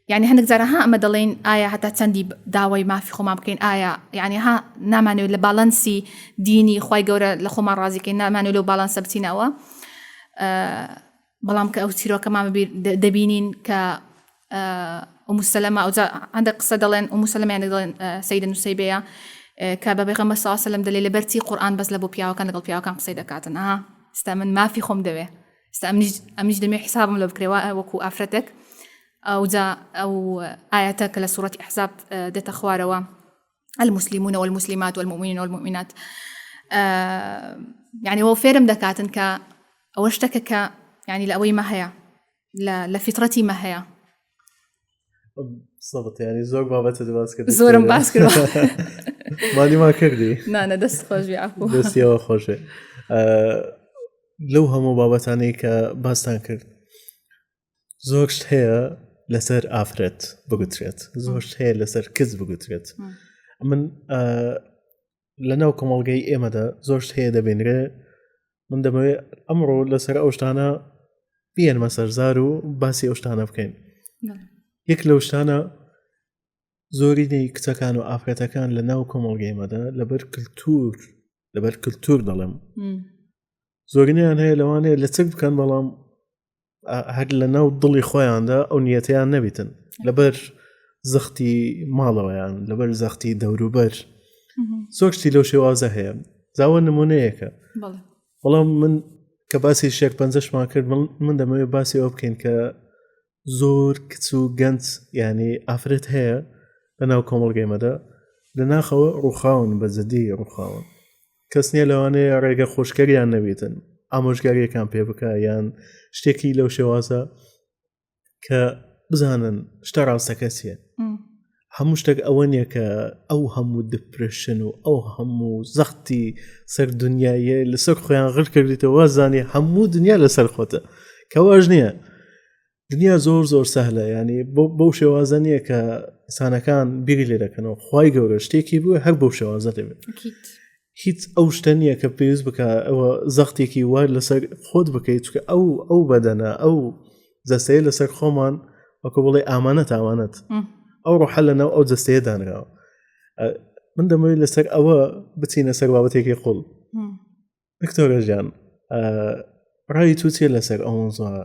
یعنی هەندێک جارە ها ئەمە دەڵێن ئایا هەتا چەندی داوای مافی خۆمان بکەین ئایا یعنی ها نامانوێت لە باڵەنسی دینی خوای گەورە لە خۆمان ڕازیکەین نامانوێت لەو باڵەنسە بچینەوە بەڵام کە ئەو چیرۆکەمان دەبینین کە ئومو سەلەمە ئەوجا هەندێک قسە دەڵێن ئومو سەلەمە یان دەڵێن سەیدە نوسەیبەیە کە بە پێغەمبەر صلی الله علیه و سلم دەڵێ لەبەرچی قورئان بەس لە بۆ پیاوەکان لەگەڵ پیاوەکان قسەی دەکاتن ئستا من مافی خۆم دەوێ ئستا ئەمنیش دەمێ حسابم لە بکرێەوە وەکو ئافرەتێک ئەوجا ئەو ئاەتە کە لە سوورەتی ئەحزاب دێتە خوارەوە المسلمون والمسلمات والمؤمنين والمؤمنات يعني هو فێرم دەکاتن کە ئەوە شتێکە کە يعني لە ئەوەی ما هەیە لە فیترەتی ما هەیە صبت يعني زۆر بابەتە باس کرد زۆرم باس کردوە مالی ما کردی نانە دەست خۆشی عفو دەستیەوە خۆشێ لەو هەموو بابەتانەی کە باستان کرد زۆرشت هەیە لەسەر ئافرەت بگوترێت زۆرشت هەیە لەسەر کەس بگوترێت من لەناو کۆمەڵگەی ئێمەدا زۆرشت هەیە دەبێنرێ من دەمەوێت ئەمڕۆ لەسەر ئەو شتانە بێنمە سەرزار و باسی ئەو شتانە بکەین یەک لەو شتانە زۆرینەی کچەکان و ئافرەتەکان لە ناو کۆمەڵگەیمەدا لەبەر کلتور دەڵێم زۆرینیان هەیە لەوانەیە لە چەک بکەن بەڵام هەر لە ناو دڵی خۆیاندا ئەو نیەتیان نەبیتن لەبەر زەختی ماڵەوەیان لەبەر زەختی دەوروبەر زۆرشتی لەو شێوازە هەیە زاوە نمونەیەکە بەڵام من کە باسی شێک پەنجەشمان کرد من دەمەوێت باسی ئەو بکەین کە زۆر کچ و گەنج ینی ئافرەت هەیە لە ناو کۆمەڵگەیمەدا لە ناخەوە ڕووخاون بە جددی ڕووخاون کەس نییە لەوانەیە ڕێگە خۆشکەریان نەبیتن ئامۆژگاریەکان پێ بکە یان شتێکی لەو شێوازە کە بزانن شتە ڕاستەکە چیە هەموو شتێک ئەوە نییە کە ئەو هەموو دپرشن و ئەو هەموو زەختی سەر دنیاە لەسەر خۆیان غڕ کردیتەوە وازانی هەموو دنیا لەسەر خۆتە کەواژ نییە دنیا زۆر زۆر سەهلە ینی بەو شێوازە نییە کە ئینسانەکان بیری لێ دەکەنەوە خوای گەورە شتێکی بووە هەر بەو شێوازە دەبێت هیچ ئەو شتە نییە کە پێویست بکە ئەوە زەختێکی وای لەسەر خۆت بکەیت چکە ئەو بەدەنە ئەو جەستەیە لەسەر خۆمان وەکو بڵێ ئامانەت ئەو ڕۆحە لەناو ئەو جەستەیە دانراوە من دەمەوێت لەسەر ئەوە بچینە سەر بابەتێکی قوڵ دکتۆرە ژیان ڕای تو چیە لەسەر ئەو مۆزوعە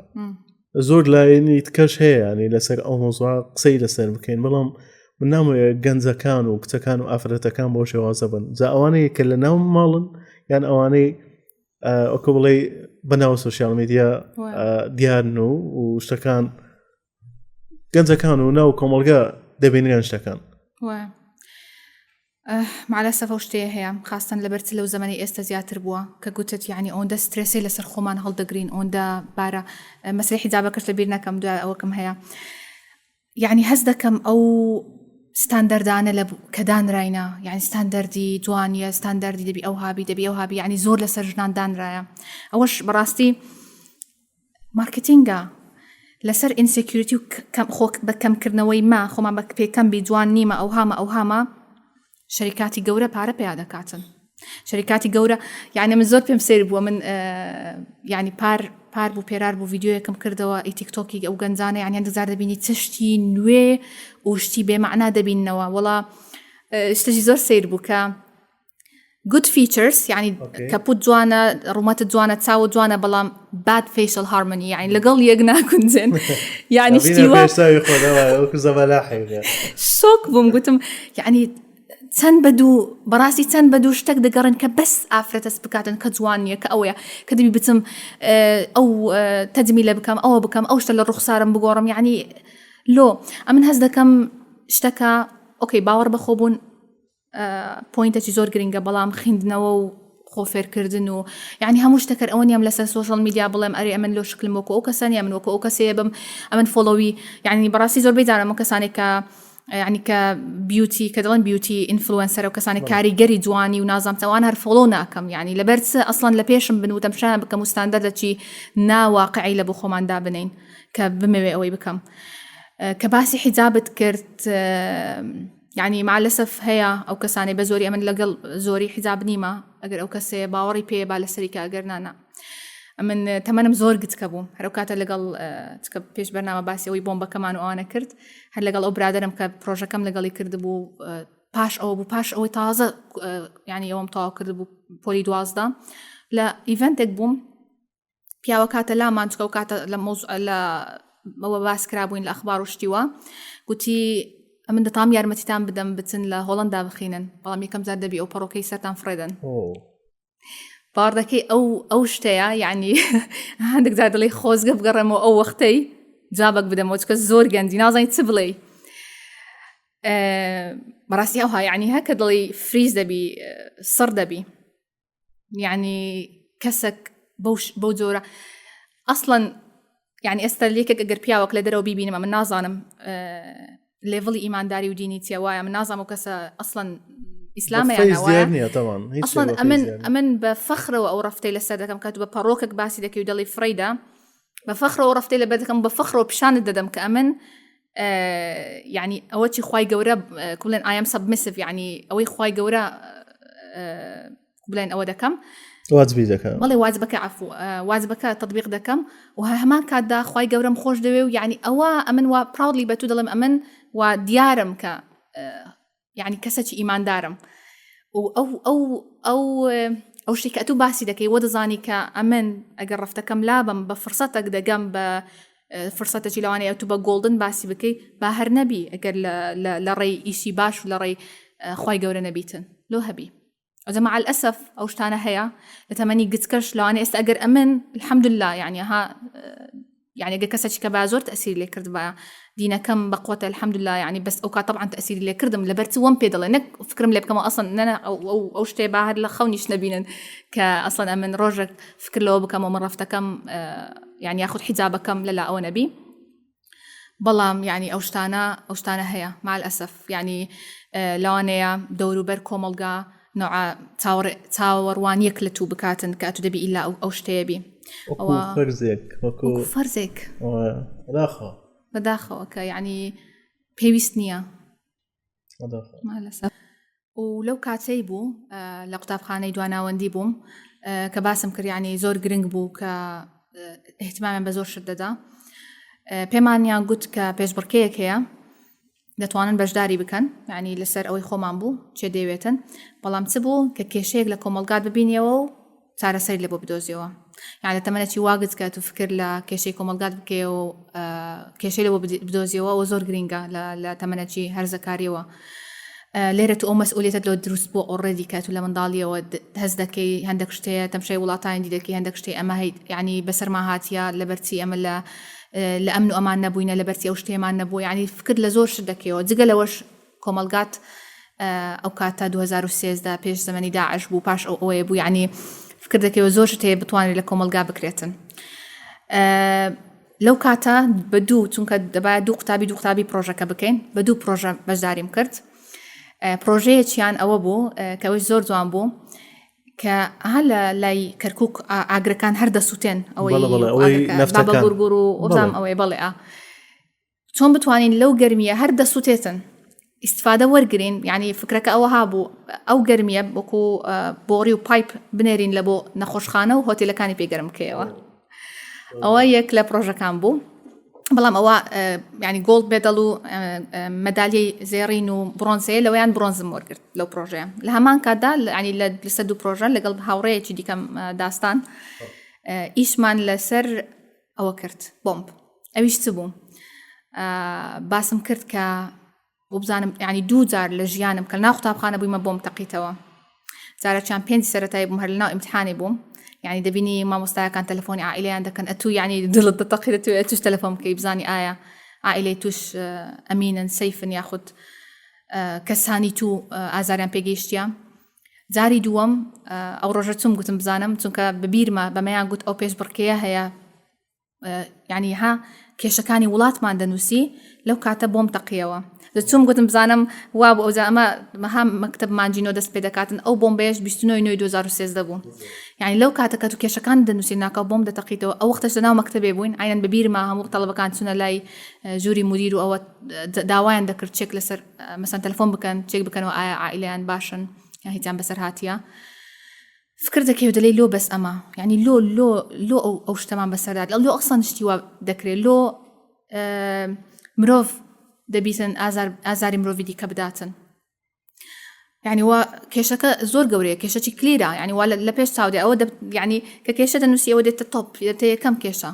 زۆر لایەنی تکەش هەیە ینی لەسەر ئەو مۆزوع قسەی لەسەر بکەین بەڵام من نامەوێت گەنجەکان و کچەکان و ئافرەتەکان بۆ شێوازە بن جا ئەوانەیە کە لە ناو ماڵن یان ئەوانەی ئۆکە بڵێ بەناو سوشیال میدیا دیارن و شتەکان گەنجەکان و ناو کۆمەڵگە دەبینیان شتەکان معلەسەف ئەو شتەیە هەیە خاستن لەبەر لەو زەمانی ئێستا زیاتر بووە کە گوتت یعنی ئەوەندە سترێسی لەسەر خۆمان هەڵدەگرین ئەوەندە بارە مەسلەی حیجابەکەش لەبیر نەکەم دوای ئەوەکەم هەیە یعنی هەست دەکەم ئەو ستاندەردانە کە دانراینە یعنی ستاندەردی جوانیە ستاندەردی دەبی ئەو هابی دەبی ئەو هابی یعنی زۆر لەسەر ژنان دانرایە ئەوەش بەڕاستی مارکتینگە لەسەر ئینسێکیوریتی و بە کەمکردنەوەی ما خۆمان بە پێکەم بی جوان نیمە ئەو هامە شەریکاتی گەورە پارە پێیا دەکاتن شەریکاتی گەورە یعنی من زۆر پێم سیر بووە من یعنی پار بوو پێرار بوو ڤیدیۆیەکەم کردەوە ئیتیکتۆکی ئەو گەنجانە یعنی هەندێک جار دەبینی چشتی نوێ و شتی بێمەعنا دەبینەوە وەڵا شتێکی زۆر سیر بوو کە good features یعنی کەپوت جوانە ڕوومەتت جوانە چاوە جوانە بەڵام bad facial harmony یعنی لەگەڵ یەک ناکونجێن یعنی شتیوە شۆک بووم گوتم یعنی چەند بەدوو بەڕاستی چەند بەدوو شتێک دەگەڕن کە بەس ئافرەتەس بکاتن کە جوانیە کە ئەوەیە کە دەبی بچم ئەو تەجمیلە بکەم ئەوە بکەم ئەو شتە لە ڕوخسارم بگۆڕم یعنی ئەمن هەست دەکەم شتەکە ئۆکەی باوەڕ بەخۆبوون پۆینتێکی زۆر گرنگە بەڵام خوێندنەوە و خۆفێرکردن و یعنی هەموو شتەکە ئەوە نیام لەسەر سوشال میدیا بڵێم ئەرێ ئەمن لۆ شکلم وەکو ئەو کەسانی ئەمن وەکو ئەو کەسەیە بم ئەمن فۆلۆوی یعنی بەڕاستی زۆر بێجارم کەسانێک کە یعنی کە بیوتی کە دەڵێن بیوتی ئینفلوئنسەر و کەسانی کاریگەری جوانی و نازانتەوان هەر فۆلۆ ناکەم یعنی لەبەر ئەسڵان لە پێشم بن و تەمشان بکەم و ستاندەردەکی ناواقعی لە بۆ خۆماندا بنین کە بمەوێ ئەوەی بکەم کە باسی حیجابت کرد یعنی معلەسەف هەیە ئەو کەسانی بە زۆری ئەمن لەگەڵ زۆری حیجاب نیمە ئەگەر ئەو کەسێ باوەڕی پێ با لەسەری کە ئەگەر نانە من تەمەنم زۆر گچکە بووم هەرو کاتە لەگەڵ پێش بەرنامە باسی ئەوەی بۆمبەکەمان و ئەوانە کرد هەر لەگەڵ ئەو برادرم کە پرۆژەکەم لەگەڵی کردبوو پاش ئەوەی تازە یعنی ئەوم تەواو کردبوو پۆلی 12 لە ئیڤنتێک بووم پیاوە کاتە لامان چکە و کاتە لەەوە باس کرابووین لە ئەخبار و شتیوە گوتی ئەمن دەتام یارمەتیتان بدەم بچن لە هۆڵەندا بخینن بەڵام یەکەم زار دەبی ئەو پەڕۆکەی سەرتان فرێدن باردەکەی ئەو شتەیە یعنی هەندێک جار دڵی خۆزگە بگەڕێمەوە ئەو وەختەی جابک بدەمەوە چکە زۆر گەنجی نازانیت چ بڵێ بەڕاستی ئەوها یعنی هەکە دڵی فریز دەبی سڕ دەبی یعنی کەسێک بەو جۆرە ئەسڵەن یعنی ئێستا لێکێک ئەگەر پیاوەک لە دەرەوە بیبینمە من نازانم لێڤڵی ئیمانداری و دینی چیە وایە من نازانم و کەسە ئەسڵەن ئیسلامە یانە طبعا ئەسڵەن ئەمن بە فەخرەوە ئەو ڕفتەی لەسەر دەکەم کات بە پەڕۆکێک باسی دەکەی و دڵی فڕیدا بە فەخرەوە ڕفتەی لەبەر دەکەم بە فەخرەوە پیشانت دەدەم کە ئەمن یعنی ئەوە چی خوای گەورە کوڵێن ئایم سبمیسیف یعنی ئەوەی خوای گەورە بڵێن ئەوە دەکەم واجبی دەکەم بەڵێ واجبەکە عفو واجبەکە تطبیق دەکەم و هەمان کاتدا خوای گەورەم خۆش دەوێ و یعنی ئەوە ئەمن وا پراودلی بە تو دەڵێم ئەمن و دیارم کە یعنی کەسێکی ئیماندارم و ئەو شتێک کە تو باسی دەکەی وە دەزانی کە ئەمن ئەگەر ڕفتەکەم لابم بە فرسەتێک دەگەم بە فرسەتێکی لەوانەیە تو بە گۆڵدن باسی بکەی با هەر نەبی ئەگەر لە ڕێی ئیشی باش و لە ڕێی خوای گەورە نەبیتن لۆ هەبی ئەوزە مع الأسف ئەو شتانە هەیە لە تەمەنی گچکەش لەوانەیە ئێستا ئەگەر ئەمن الحەمدولله یعنی ها يعني ئەگەر کەسێکی کە بازۆر تەسیر لێ کرد بە دینەکەم بەقوتە الحەمدولله يعني بەس ئەو کات طبعا تەسیر لێ کردم لەبەر چ وەم پێ دەڵێ نەک فکرم لێ بکەمەوە ئەسڵن نەنە ئەو شتێ با هەر لە خەونیش نەبینن کە ئەسڵن ئەمن ڕۆژێک فکر لەوە بکەمەوە من ڕفتەکەم يعني یاخود حیجابەکەم لەلا ئەوە نەبی بەڵام يعني ئەو شتانە هەیە مع الأسف يعني لەوانەیە دەوروبەر کۆمەڵگا نوع چاوەڕوانیەک لە تو بکاتن کە تو دەبی ئیلا ئەو شتەیە بی وەکو فەرزێک بەداخەوە کە یعنی پێویست نییە و لەو کاتەی بوو لە قوتابخانەی دواناوەندی بووم کە باسم کرد یعنی زۆر گرنگ بوو کە احتیمامیان بە زۆر شت دەدا پێمانیان گوت کە پێشبڕکەیەک هەیە دەتوانن بەشداری بکەن یعنی لەسەر ئەوەی خۆمان بوو چێ دەوێتن بەڵام چ بوو کە کێشەیەک لە کۆمەلگات ببینیەوە و چارەسەری لە بۆ بدۆزیەوە یعنی تەمەنەی واگت کە تو فکر لە کێشەی کۆمەلگات بکێ و کێشەی لە بۆ بدۆزیەوە و زۆر گرنگە لە تەمەنەی هەرزەکاریەوە لێرە تو ئەو مەسئولیتت لەوە دروست بۆ ئۆڕێدی کە تو لە منداڵیەوە هەز دەکەی هەندێک شتەیە تەمشای وڵاتانی دەکەی هەندێک شتەی ئەمە هەیە یعنی بەسەرما هاتیە لەبەرچی ئەمە لە ئەمن و ئەمان نەبووینە لەبەرچی ئەو شتێمان نەبوو یعنی فکر لە زۆر شت دەکەیەوە جگە لەوەش کۆمەلگات ئەو کاتە 2013 پێش زەمەنی داعش بوو پاش ئەوەیە بوو یعنی فکر دەکەوە زۆر شت هەیە بتوانێت لە کۆمەلگا بکرێتن لەو کاتە بە دوو چونکە دەبایە دوو قوتابی پرۆژەکە بکەین بە دوو پرۆژە بەشداریم کرد پرۆژەیەکیان ئەوە بوو کەەوەی زۆر جوان بوو کە هە لە لای کەرکووک ئاگرەکان هەر دەسووتێن ئەوەی بابەگورگور و ئۆزام ئەوەی بەڵێ چۆن بتوانین لەو گەرمیە هەر دەسووتێتن ئیسفادە وەرگرین یعنی فکرەکە ئەوە هابوو ئەو گەرمیە وەکو بۆڕی و پایپ بنێرین لە بۆ نەخۆشخانە و هۆتێلەکانی پێگەرم بکەیەوە ئەوە یەک لە پرۆژەکان بوو بەڵام ئەوە ینی گۆڵد بێدەڵ و مەدالیای زێڕین و برۆنزەیە لەوەیان برۆنزم وەرگرت لەو پرۆژەیە لە هەمان کاتدا ینی لەسەر دوو پرۆژە لەگەڵ هاوڕەیەکی دیکەم داستان ئیشمان لەسەر ئەوە کرد بۆمب ئەویش چ بوو باسم کرد کە بۆ بزانم ینی دوو جار لە ژیانم کە ناو قوتابخانە بوویمە بۆم تەقیتەوە جارێکیان پێنجی سەرەتایی بووم هەر لەناو ئیمتحانی بووم يعني دەبینی مامۆستایەکان تەلەفۆنی عائیلەیان دەکەن ئەتو یعنی دڵت دەتەقی دەتوێت توش تەلەفۆن بکەی بزانی ئایا عائیلەی توش ئەمینن سەیفن یاخود کەسانی تو ئازاریان پێگەیشتیە جاری دووەم ئەو ڕۆژە چوم گوتم بزانم چونکە بەبیرمە بەمەیان گوت ئەو پێشبڕکەیە هەیە یعنی ها کێشەکانی وڵاتمان دەنووسی لەو کاتە بۆم تەقیەوە چوم گوتم بزانم وا بۆ ئەوزە ئەمە مەها مەکتب مانجینۆ دەست پێ دەکاتن ئەو بۆمبەیەش 29 2013 بوو یعنی لەو کاتەکە تو کێشەکان دەنووسی ناکە بۆم دەتەقیتەوە ئەو وەختەش لەناو مەکتەبێ بووین ئاینەن بەبیرمە هەموو تەڵەبەکان چونە لای ژووری مدیر و ئەوە داوایان دەکرد چێک لەسەر مەسەن تەلەفۆن بکەن چێک بکەنەوە ئایا عائیلەیان باشن یا هیچیان بەسەر هاتیە فکر دەکەی و دەڵێ لۆ بەس ئەمە یعنی لۆ ئەو شتەمان بەسەردات لۆ ئەسڵان شتی وا دەکرێت لۆ مرۆڤ دەبیتن ئازاری مرۆڤی دیکە بداتن یعنی وا کێشەکە زۆر گەورەیە کێشەی کلیرە یعنی وا لە پێش چاودێ ئەوە یعنی کە کێشە دەنووسی ئەوە دێتە تۆپ دێتە یەکەم کێشە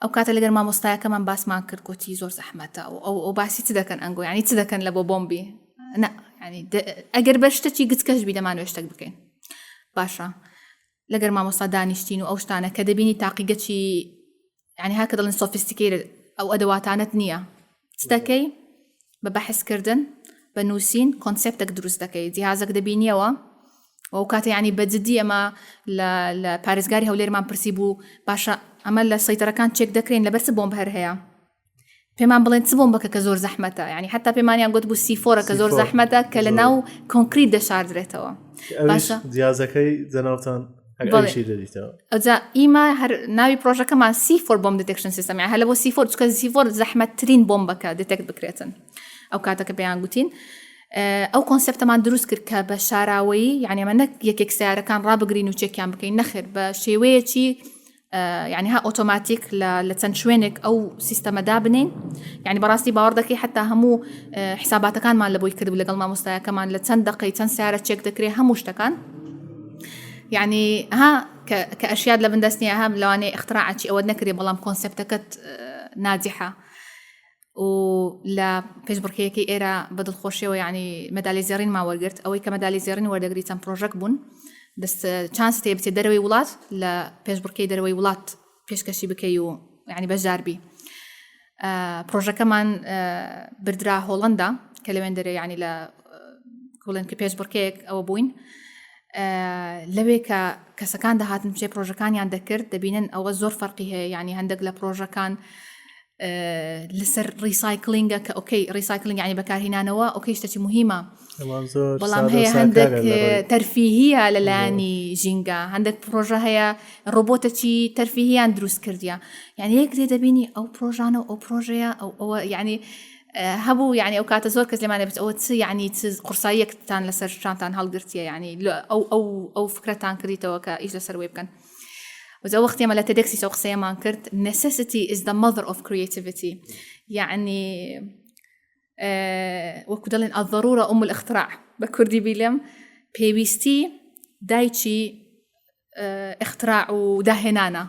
ئەو کاتە لەگەر مامۆستایەکەمان باسمان کرد گوتی زۆر زەحمەتە ئەو باسی چ دەکەن ئەنگۆ یعنی چ دەکەن لە بۆ بۆمبی نە ینی ئەگەر بە شتێکی گچکەش بی دەمانوێت شتێک بکەین باشە لەگەر مامۆستا دانیشتین و ئەو شتانە کە دەبینی تاقیگەچی ینی هاکە دەڵێن سۆفیستیکێت ئەو ئەدەواتانت نییە دەکەی بە بەحثکردن بە نووسین کۆنسێپتێک دروست دەکەی جیهازێک دەبینیەوە ئەو کاتە ینی بەجددی ئەمە لە پارێزگاری هەولێرمان پرسی بوو باشە ئەمە لە سەیتەرەکان چێک دەکرێن لەبەرچ بۆمب هەر هەیە بمان بلين تسبون بك كزور زحمته يعني حتى بمان يان قلت بو سي4 كزور زحمته كلناو كونكريت دشار دريتوا باشا ديازكي زناوتان اي شيء دديتوا اذا ايما هر ناوي بروجكت كمان سي4 بوم ديتكشن سيستم يعني هلا بو سي4 تسكز سي4 زحمه ترين بومبك ديتكت بكريتن او كاتك بيان قوتين او كونسبت ما دروس كركا بشاراوي يعني منك يكيك سياره كان رابقرين وتشيك يام بكين نخر بشيويتي يعني ها اوتوماتيك لتنشوينك او سيستم دابنين يعني براسي باوردكي حتى همو حساباتك كان ما لبو يكتب لقل ما مستوى كمان لتندقي تنسياره تشيك دكري هموش تكان يعني ها كاشياء لبندسني اهم لو اني اختراعات شيء اود نكري بلام كونسبتك ناجحه ولا فيسبوك كي ايرا بدل خوشي يعني مداليزيرين ما ورقرت او كمداليزيرين وردقري تم بروجكت بون بس تشانس تي بتدروي ولات لا فيسبوك كي دروي ولات فيش كشي بكيو يعني بجاربي بروجكت كمان بردرا هولندا كلمن دري يعني لا كولن كفيسبوك كيك او بوين لبي كسكان ده هات مشي بروجكان يعني ذكرت دبينن او زور فرقي هي يعني عندك لا بروجكان لسر ريسايكلينج اوكي ريسايكلينج يعني بكار هنا نوا اوكي اشتي مهمه والله هي عندك ترفيهيه للاني جينجا عندك بروجا هي روبوتتي ترفيهيه اندروس كرديا يعني هيك زي دبيني او بروجانا او بروجيا او يعني هبو يعني اوقات زور كز لما نبت او يعني قرصايه تان لسر شانتان هالقرتيه يعني او فكره تان كريتو كايش لسر ويب كان وإذا وقت ما لا تدكسي سوق سيما كرت necessity is the mother of creativity يعني وكدلن الضرورة أم الاختراع بكردي بيلم بيبيستي دايتشي اختراع ودهنانا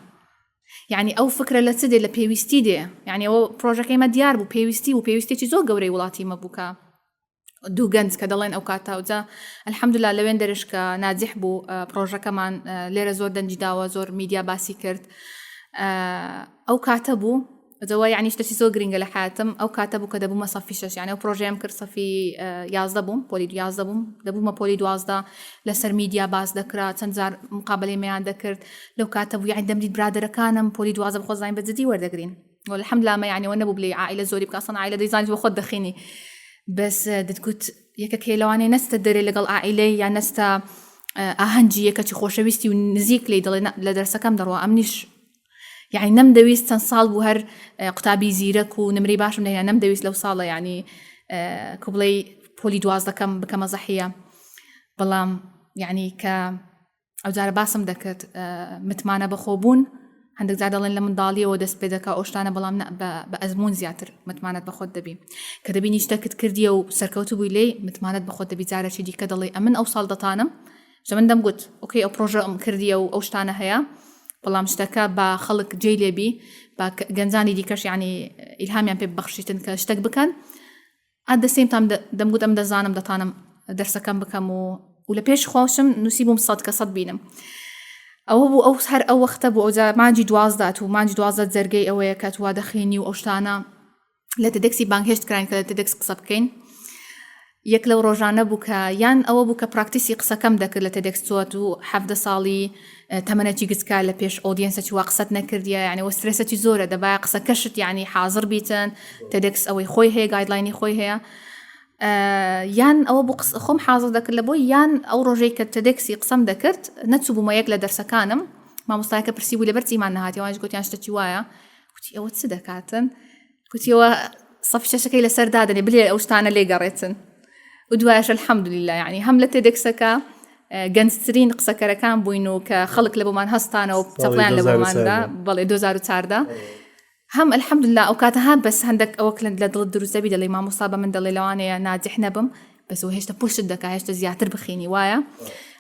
يعني أو فكرة لا تدي لبيبيستي دي يعني أو بروجكت ما ديار بو بيبيستي وبيبيستي تزوج قوري ولاتي ما بوكا دو جنز كدلين أوقاتها وذا الحمد لله لوين درش كناجح بو بروجا كمان ليرة زور دنجي داوا زور ميديا باسي كرت أو كاتبو زوا يعني اشتشي سو جرينج لحاتم أو كاتبو كدبو ما صفيشش يعني أو بروجا يمكر صفي يازدبو بوليد يازدبو دبو ما بوليد وازدا لسر ميديا باس ذكرى تنزار مقابلة ما ذكرت لو كاتبو يعني دمدي برادر كانم بوليد وازدا بخوزاين بتزدي ورد جرين والحمد لله ما يعني وانا ببلي عائلة زوري بكاصنا عائلة ديزاين بخود دخيني بس دتقول يككي لو أنا نست دري لقل عائلي يعني نست أهنجي يكتي خوشويستي ونزيك لي دل لدرسة كم دروا أمنيش يعني نم دويس تنصال بوهر قطابي زيرك ونمري باش من هنا نم دويس لو صالة يعني قبلي بولي دوازدا كم بكم زحية بلام يعني أو زار باسم دكت متمانة بخوبون عندك زادلين لمن ضالية ودس بدك أوشتانا بلام بأزمون زياتر متمانة بخود دبي كدبيني اشتكت كردية وسركوتو بيلي متمانة بخود دبي زارة شدي كدلي أمن أوصل دطانم زمن دم قلت أوكي أو بروجرام كردية وأوشتانا هيا بلام اشتكى بخلق جيلي بي بجنزاني ديكش يعني إلهام يعني ببخشيتن كاشتك بكن at the same time دم قلت أم دزانم دطانم درسا كم بكم ولا بيش خوشم نسيبهم صدقة صد بينم أو سهر أو وقتبو أو إذا ما جي دوازدات وما جي دوازدات زرقي أو يكات وادخيني وأوشتانا لا تدكسي بانك هشت كراين كلا تدكس قصب كين يكلو روجانا بوكا يان أو بوكا براكتيسي قصة كم داك لا تدكس تواتو حفظ صالي تمنى تيجس كالا بيش أودينسة واقصتنا كرديا يعني وستريسة زورة دبا قصة كشت يعني حاضر بيتن تدكس أو يخوي هي جايدلاين يخوي هي يان أو بقص خم حاضر ذاك اللي بوي يان أو رجيك تدكسي قسم ذكرت نتسبو ما يقل درس كانم ما مستعك برسي ولا برتي ما نهاتي وانا قلت يعني اشتكي وايا قلت أو تصدقاتن قلت يوا صف شاشة إلى سردادني بلي أوشتانا لي قريتن ودواش الحمد لله يعني هملة تدكسكا جنسترين قصة كركان بوينو كخلق لبومان هستانا وبتطلعن لبومان دا بالي 2004 هم الحمد لله أوقاتها بس عندك أوكل لدل دروس زبيدة اللي ما مصابة من دل لواني ناجح نبم بس وهيش تبوش الدكا هيش تزياتر بخيني وايا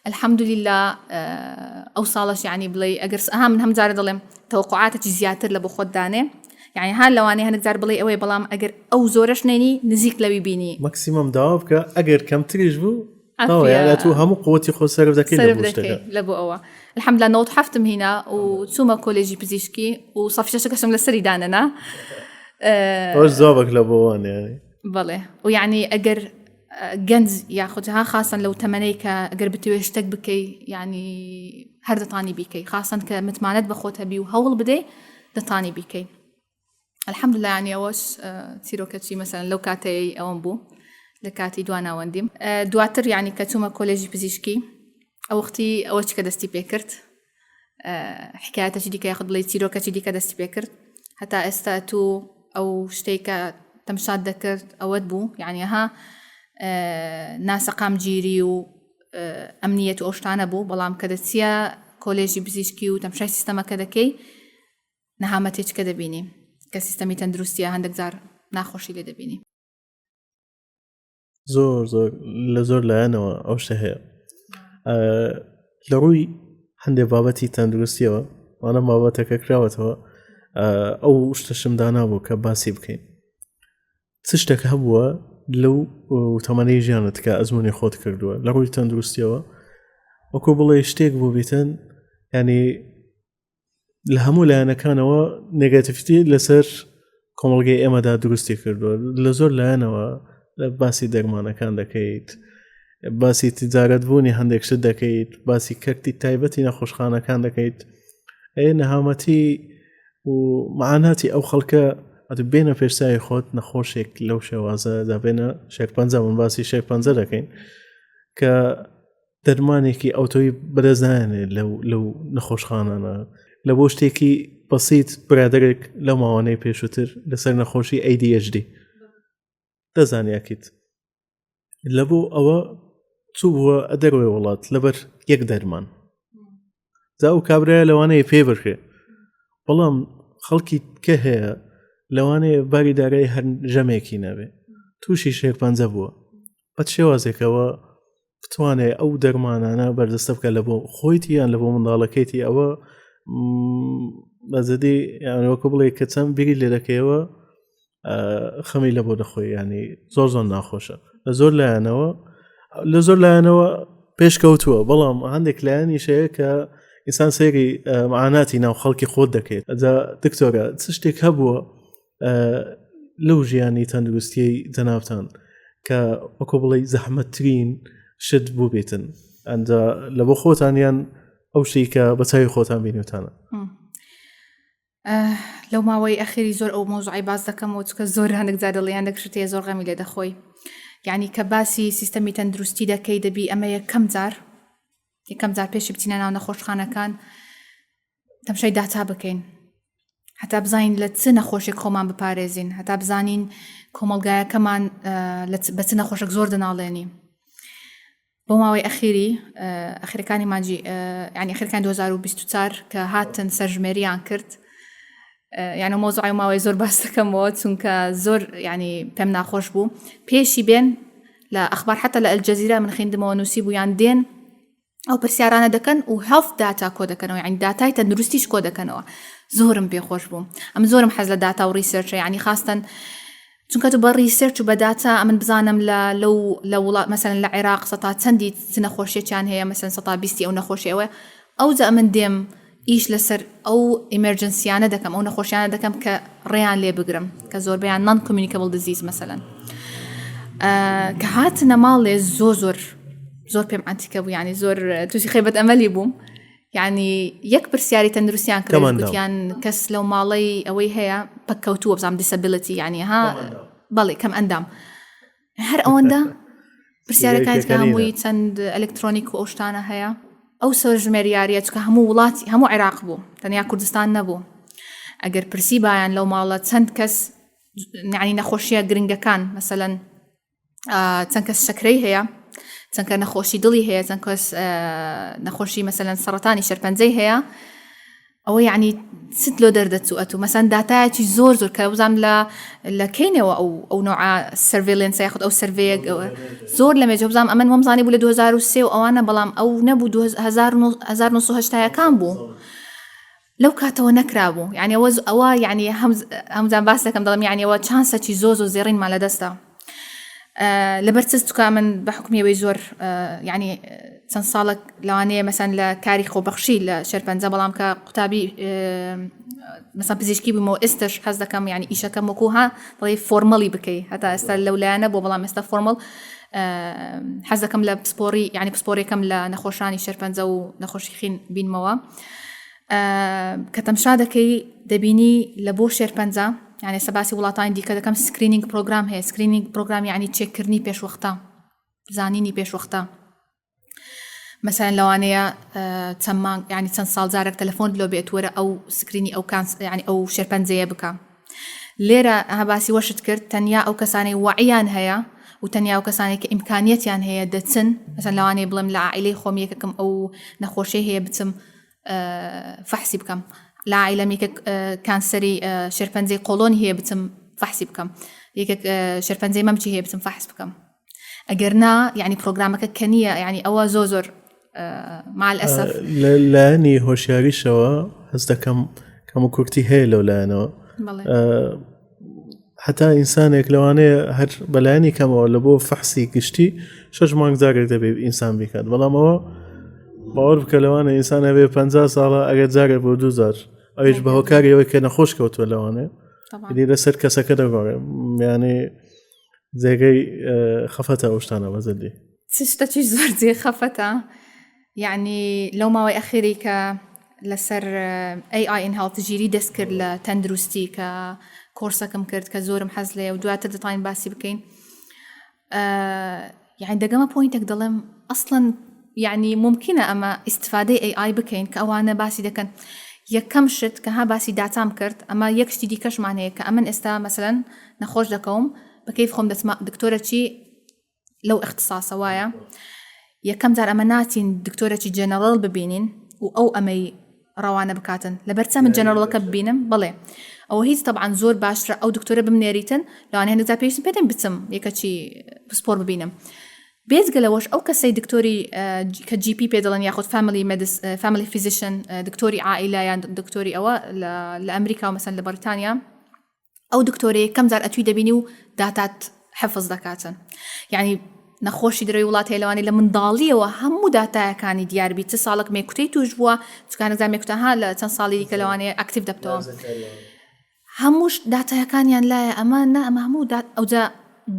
الحمد لله أوصلش يعني بلي أجرس أهم من هم زار دلهم توقعاتك زياتر لبخود داني يعني هاللواني هنقدر بلي أوي بلام أجر أو زورش نيني نزيك لبي بيني ماكسيمم داوبك أجر كم تريجبو يعني تو هم قوتي خو سرف ذكي لبو أوا الحمد لله نوت حفتم هنا وتسوما كوليجي بزيشكي وصفشة كسم لسري داننا وش زوبك لبوان يعني بلي ويعني أجر جنز ياخدها خاصة لو تمنيك أجر بتويش تكبكي يعني هر دطاني بيكي خاصة كمتماند بخوتها بي وهول بدي دطاني بيكي الحمد لله يعني أوش تيروكتشي مثلا لو كاتي أوان بو لكاتي دوانا ونديم دواتر يعني كتوما كوليجي بزيشكي أو أختي أوش كدستي بيكرت حكاية تجدي كياخد بلي تيروكتشي دي كدستي بيكرت حتى استاتو أو شتيكا تمشاد ذكرت أود بو يعني ها ناس قام جيري و أمنية أوشتانا بو بلام كدتسيا كوليجي بزيشكي وتمشي سيستما كدكي نهامتش كده بيني كسيستمي تندروستيا عندك زار ناخوشي لده بيني زور لزور لأنا أو شهية لروي عندي بابتي تندروستيا وأنا بابتك كراوتها أو اشتشم دانا بو كباسي بكين تشتك هبوا لو وثمانية جانت كأزموني خود كردوا لروي تندروستيا وكو بلا يشتيك بو بيتن يعني الهمو لأنا كانوا نيجاتيفتي لسر كوملجي إما دا درستي كردوا لزور لأنا باسی دەرمانەکان دەکەیت باسی تجارەت بوونی هەندێک شت دەکەیت باسی کەرتی تایبەتی نەخۆشخانەکان دەکەیت نەهامەتی و معاناتی ئەو خەڵکە بێنە پێشسای خۆت نەخۆشێک لەو شێوازە دەبێنە شێرپەنجە من باسی شێرپەنجە دەکەین کە دەرمانێکی ئەوتۆی بەدەستدانێت لەو نەخۆشخانانە لە بۆ شتێکی بەسیت برادێک لەو ماوانەی پێشووتر لەسەر نەخۆشی ADHD دەزانیاکیت لەبوو ئەوە چوو بووە ئەدەروێ وڵات لەبەر یەک دەرمان جا و کابرایە لەوانەیە پێ بڕێ بەڵام خەڵکی کە هەیە لەوانەیە باریدارای هەر ژەمێکی نەبێ تووشی شێرپەنجە بووە بەت شێوازێکەوە بتوانێت ئەو دەرمانانە بەردەستە بکە لە بۆ خۆیتی یان لە بۆ منداڵەکەیتی ئەوە بەزەدی یانوەکە بڵێ کە چەند بیری لێ دەکەیەوە خەمی لە بۆ دەخۆی ینی زۆر ناخۆشە لە زۆر لایەنەوە پێشکەوتووە بەڵام هەندێک لایەنیشەیە کە ئینسان سەیری معاناتی ناو خەڵکی خۆت دەکەیت ئەجا دکتۆرە چ شتێک هەبووە لەو ژیانی تەندروستیی جەنابتان کە وەکو بڵێ زەحمەتترین شت بوو بێتن ئەنجا لە بۆ خۆتان یان ئەو شتێک کە بە چاوی خۆتان بینیوتانە لو ماوەی ئەخیری زۆر ئەو مۆزوعی باز دەکەم و چکە زۆر هەندێک جار دەڵێ هەندێک شتێ زۆر غەمی لێ دەخۆی یعنی کە باسی سیستەمی تەندروستی دەکەی دەبی ئەمە یەکەم جار پێشی بچینە ناو نەخۆشخانەکان تەمشای داتا بکەین هەتا بزانین لە چ نەخۆشێک خۆمان بپارێزین هەتا بزانین کۆمەڵگایەکەمان بە چ نەخۆشێک زۆر دەناڵێنی بۆ ماوەی ئەخیرەکانی مانجی یعنی ئەخیرەکانی 2024 کە هاتن سەرژمێریان کرد يعني موضوعي ماوەی زۆر باس دەکەمەوە چونکە زۆر يعني پێم ناخۆش بوو پێشی بێن لە ئەخبار حتى لە ئەلجەزیرە من خوێندمەوە نووسی بوویان دێن ئەو پرسیارانە دەکەن و هێڵث داتا کۆ دەکەنەوە یعنی داتای تەندروستیش کۆ دەکەنەوە زۆرم پێخۆش بوو ئەم زۆرم حەز لە داتا و ریسێرچە یعنی خاستن چونکە تو بە ریسێرچ و بە داتا ئەمن بزانم لە وڵات مثلا لە عێراق سەتا چەندی نەخۆشیەکیان هەیە مثلا سەتا 20 ئەو نەخۆشیەوە ئەو جا ئەمن دێم ئیش لەسەر ئەو ئیمەرجنسیانە دەکەم ئەو نەخۆشیانە دەکەم کە ڕێیان لێ بگرم کە زۆربیان نان کۆمیونیکەبڵ دیزیز مثلا کە هاتنە ماڵێ زۆر پێم ئەنتیکە بوو یعنی زۆر تووشی خەیبەت ئەمەلی بووم یعنی یەک پرسیاری تەندروستیان کرد گوتیان کەس لەو ماڵەی ئەوەی هەیە پەککەوتووە بزانم دیسەبیلیتی یعنی ها بەڵێ کەم ئەندام هەر ئەوەندە پرسیارەکانت کە هەمووی چەند ئەلکترۆنیک و ئەو شتانە هەیە ئەو سەرژمێریاریە چکە هەموو وڵاتی هەموو عێراق بوو تەنیا کوردستان نەبوو ئەگەر پرسی بایان لەو ماڵە چەند کەس یعنی نەخۆشیە گرنگەکان مثلا چەند کەس شەکرەی هەیە چەند کە نەخۆشی دڵی هەیە چەند کەس نەخۆشی مثلا سەرەتانی شەرپەنجەی هەیە ئەوە یعنی چت لۆ دەردەچووەت و مەسەن داتایەکی زۆر کە بزانم لە کەینەوە ئەو نوع سەرڤیلەنس یاخود ئەو سەرڤەیەک زۆر لە مێجە بزانم ئەمن وەمزانی بوو لە 2003 و ئەوانە بەڵام ئەو نەبوو 1970 بوو لەو کاتەوە نەکرابوو یعنی ئەوە یعنی هەمزان باس دەکەم دەڵم یعنی ئەوە چانسەکی زۆر زێڕینمان لەدەستە لەبەرچست من بە حکمیەوەی زۆر یعنی چەند ساڵێک لەوانەیە مەسەن لە کاری خۆبەخشی لە شێرپەنجە بەڵام کە قوتابی مەسەن پزیشکی بوومەوە ئێستش حەز دەکەم یعنی ئیشەکەم وەکوها دەڵێ فۆرمەڵی بکەی هەتا ئێستا لەولایەنە بۆ بەڵام ئێستا فۆرمەڵ حەز دەکەم لە پسپۆری یعنی پسپۆرێکم لە نەخۆشانی شێرپەنجە و نەخۆشی خین بینمەوە کە تەمشا دەکەی دەبینی لە بۆ شێرپەنجە يعني سباسي وڵاتانی دیکە دەکەم سکرینینگ پرۆگرام هەیە. سکرینینگ پرۆگرام یعنی چێککردنی پێشوەختە، زانینی پێشوەختە. مثلا لەوانەیە چەند مانگ یعنی چەند ساڵ جارێک تەلەفۆن لۆ بێت وەرە ئەو سکرینی ئەو یعنی ئەو شێرپەنجەیە بکە. لێرە هەباسی وەشت کرد تەنیا ئەو کەسانی وعیان هەیە و تەنیا ئەو کەسانی کە ئیمکانیەتیان هەیە دەچن. مثلا لەوانەیە بڵێم لە عائیلەی خۆم یەکەکەم ئەو نەخۆشیە هەیە بچم فەحسی بکەم، لە عائیلەمێکە کانسەری شێرپەنجەی قۆڵۆنی هەیە بچم فەحسی بکەم، یەکێک شێرپەنجەی مەمچی هەیە بچم فەحس بکەم. ئەگەر نا یعنی پرۆگرامەکە کە نییە، یعنی ئەوە زۆر مع الأسف لانی هۆشیاریشەوە هەست دەکەم کەم و کورتی هەیە لەو لایەنەوە. حتا ئینسانێک لەوانەیە هەر بەلایانی کەمەوە لە بۆ فەحسی گشتی 6 مانگ جارێک دەبێت ئینسان بیکات، بەڵام ئەوە باوەڕ بکە لەوانە ئینسان هەبێ 50 ساڵە ئەگەر جارێک بۆ 2000 ئەویش بە هۆکاری ئەوەی کە نەخۆش کەوتووە لەوانێ دی لەسەر کەسەکە دەگۆڕێ، یعنی جێگەی خەفەتە ئەو شتانە بەزەدی شتێکی زۆر جێ خەفەتە. یعنی لەو ماوەی ئەخیری کە لەسەر AI in health گیری دەست کرد لە تەندروستی کە کۆرسەکەم کرد کە زۆرم حەز لێ و دواتر دەتوانین باسی بکەین. یعنی دەگەمە پوینتێک دەڵێم ئەسڵەن یعنی ممکنە ئەمە ئیستفادەی AI بکەین کە ئەوانە باسی دەکەن. یەکەم شت کە ها باسی داتام کرد، ئەمە یەک شتی دیکەشمان هەیە کە ئەمن ئێستا مەسەلەن نەخۆش دەکەوم بەکەیف خۆم دەچمە دکتۆرەکی لەو اختصاسە وایە. یەکەم جار ئەمە ناتین دکتۆرەکی جەنەرال ببینین و ئەو ئەمەی ڕەوانە بکاتن لەبەرچە من جەنەرالەکە ببینم بڵێ ئەوە هیچ طبعاً زۆر باشترە ئەو دکتۆرە بمنێریتن لەوانە هەندێک پێویستم پێدەم بچم یەکەچی پسپۆر ببینم. بێزگە لەوەش ئەو کەسەی دکتۆری کە GP پێ دەڵێن یاخود فامیلی فیزیشن، دکتۆری عائیلە یان دکتۆری ئەوە لە ئەمریکا و مەسەن لە بەریتانیا، ئەو دکتۆرەیە کەم جار ئەتوی دەبینی و داتات حفظ دەکاتن. یعنی نەخۆشی درەوی وڵات هەیە لەوانەیە لە منداڵیەوە هەموو داتایەکانی دیاربی چ ساڵک مێکوتەی توش بووە چکانەکان مێکوتەها لە چەند ساڵی دیکە لەوانەیە ئەکتیڤ دەبتەوە هەمووش داتایەکانیان لایە. ئەمە ئەمە هەموو ئەوجا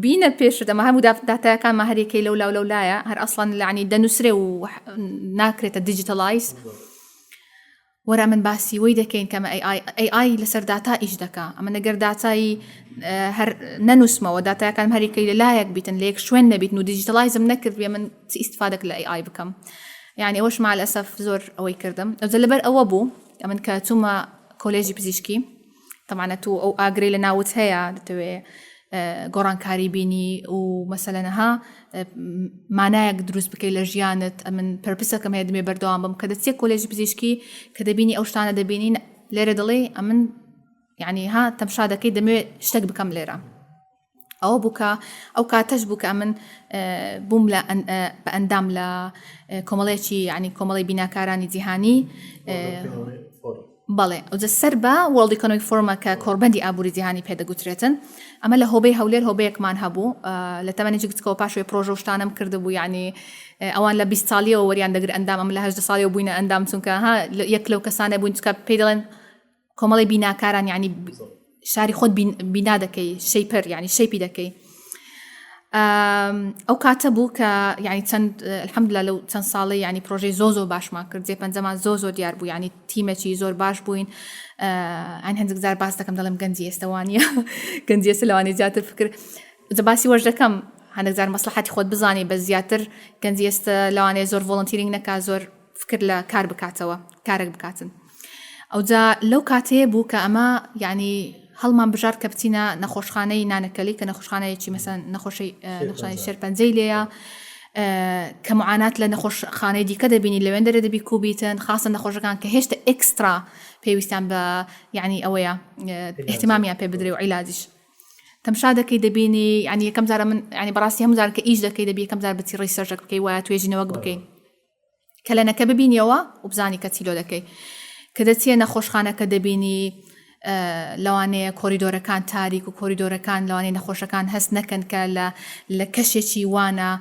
بینە پێشت ئەمە هەموو داتایەکان هەرێکەی لەولایە هەر ئەسڵەن لەعنی دەنووسرێ و ناکرێتە دیجیتەلایز. وەرە من باسی وەی دەکەین کەمە AI لەسەر داتا ئیش دەکا. ئەمە نەگەر داتایی هەر نەنووسمەوە داتایەکان هەرێکەی لەلایەک بیتن لە یەک شوێن نەبیتن و دیجیتەلایزم نەکرد بێ من چی ئیستفادەک لە AI بکەم. یعنی ئەوەش مع الأسف زۆر ئەوەی کردم. ئەوجا لەبەر ئەوە بوو ئەمن کە چوومە کۆلێژی پزیشکی طبعاً تو ئەو ئاگرەی لە ناوت هەیە دەتەوێ گۆڕانکاری بینی و مەسەلەنەها مانایەک دروست بکەی لە ژیانت. من پەرپسەکەم هەیە دەمێ بەردەوام بم کە دەچێت کۆلێژی پزیشکی کە دەبینی ئەو شتانە دەبینین لێرە دەڵێ ئەمن یعنی ها تەمشا دەکەی دەمێ شتێک بکەم لێرە. ئەوە بووکە ئەو کاتەش بووکە من بووم بە ئەندام لە کۆمەڵێکی یعنی کۆمەڵی بیناکارانی جیهانی بەڵێ ئەوجە سەر بە World Economic Forum کە کۆڕبەندی ئابووری جیهانی پێدەگوترێتن. ئەمە لە هۆبەی هەولێر هۆبەیەکمان هەبوو لە تەمەنێکی کچکەوە پاشوێ پرۆژە و شتانم کردبوو. یعنی ئەوان لە 20 ساڵیەوە وەریان دەگر ئەندام ئەم لە 18 ساڵیەوە بووینە ئەندام چونکە ها یەک لەو کەسانە بووین چکە پێی دەڵێن کۆمەڵی بیناکاران یعنی شاری خۆت بینا دەکەی شەیپەر یعنی شەیپی دەکەی. ئەو کاتە بوو کە یعنی چەند الحەمدوللا لەو چەند ساڵی یعنی پرۆژەی زۆر باشمان کرد جێ پەنجەمان زۆر دیار بوو یعنی تیمێکی زۆر باش بووین. ئەین هەندێک جار باس دەکەم دەڵێم گەنجی ئێستەوانیە گەنجی ئێستا لەوانەیە زیاتر فکر باسی وەش دەکەم هەندێک جار مەسلحەتی خۆت بزانی بە زیاتر گەنجی ئێستا لەوانەیە زۆر ڤۆڵنتیرینگ نەکا زۆر فکر لە کار بکاتەوە کارێک بکاتن. ئەوجا لەو کاتەیە بوو کە ئەمە یعنی هەڵمان بژار کە بچینە نەخۆشخانەی نانەکەلی کە نەخۆشخانەیەکی مەسەن نەخۆشی شێرپەنجەی لێیە کە معانات لە نەخۆشخانەی دیکە دەبینی لەوێن دەرە دەبی کوبیتن خاصە نەخۆشەکان کە هێشتا ئێکسترا پێویستیان بە یعنی ئەوەیە احتیمامیان پێ بدرێ و عیلاجیش تەمشا دەکەی دەبینی یعنی یەکەم جارە من یعنی بەڕاستی هەموو جار کە ئیش دەکەی دەبی یەکەم جار بچی ڕیسەرچێک بکەی وایە توێژینەوەک بکەی کە لەنەکە ببینیەوە و بزانی کە چیلۆ دەکەی کە دەچیە نەخۆشخانەکە دەبینی لەوانەیە کۆریدۆرەکان تاریک و کۆریدۆرەکان لەوانەیە نەخۆشەکان هەست نەکەن کە لە کەشێکی وانە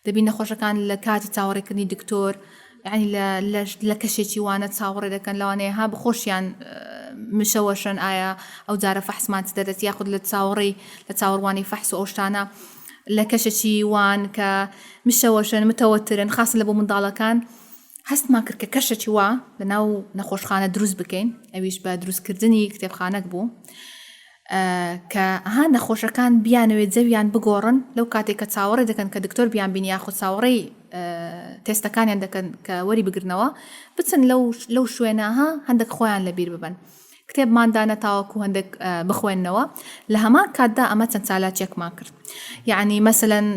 دەبین نەخۆشەکان لە کاتی چاوەڕێکردنی دکتۆر یعنی لە کەشێکی وانە چاوەڕێ دەکەن لەوانەیە ها بخۆشیان مشەوەشن ئایا ئەو جارە فەحسمان چ دەرێت یاخود لە چاوەڕێی لە چاوەڕوانی فەحس و ئەو شتانە لە کەشێکی وان کە مشەوەشن متەوەترن خاصن لە بۆ منداڵەکان هەستمان کرد کە کەشێکی وا لە ناو نەخۆشخانە دروست بکەین ئەویش بە دروستکردنی کتێبخانەک بوو کە ها نەخۆشەکان بیانەوێت زەویان بگۆڕن لەو کاتێک کە چاوەڕێ دەکەن کە دکتۆر بیان بینی یاخود چاوەڕێی تێستەکانیان دەکەن کە وەری بگرنەوە بچن لەو شوێنەها هەندێک خۆیان لەبیر ببن کتێبماندا نەتاوەکو هەندێک بخوێننەوە لە هەمان کاتدا ئەمە چەند چالاکێکمان کرد یعنی مەسەلەن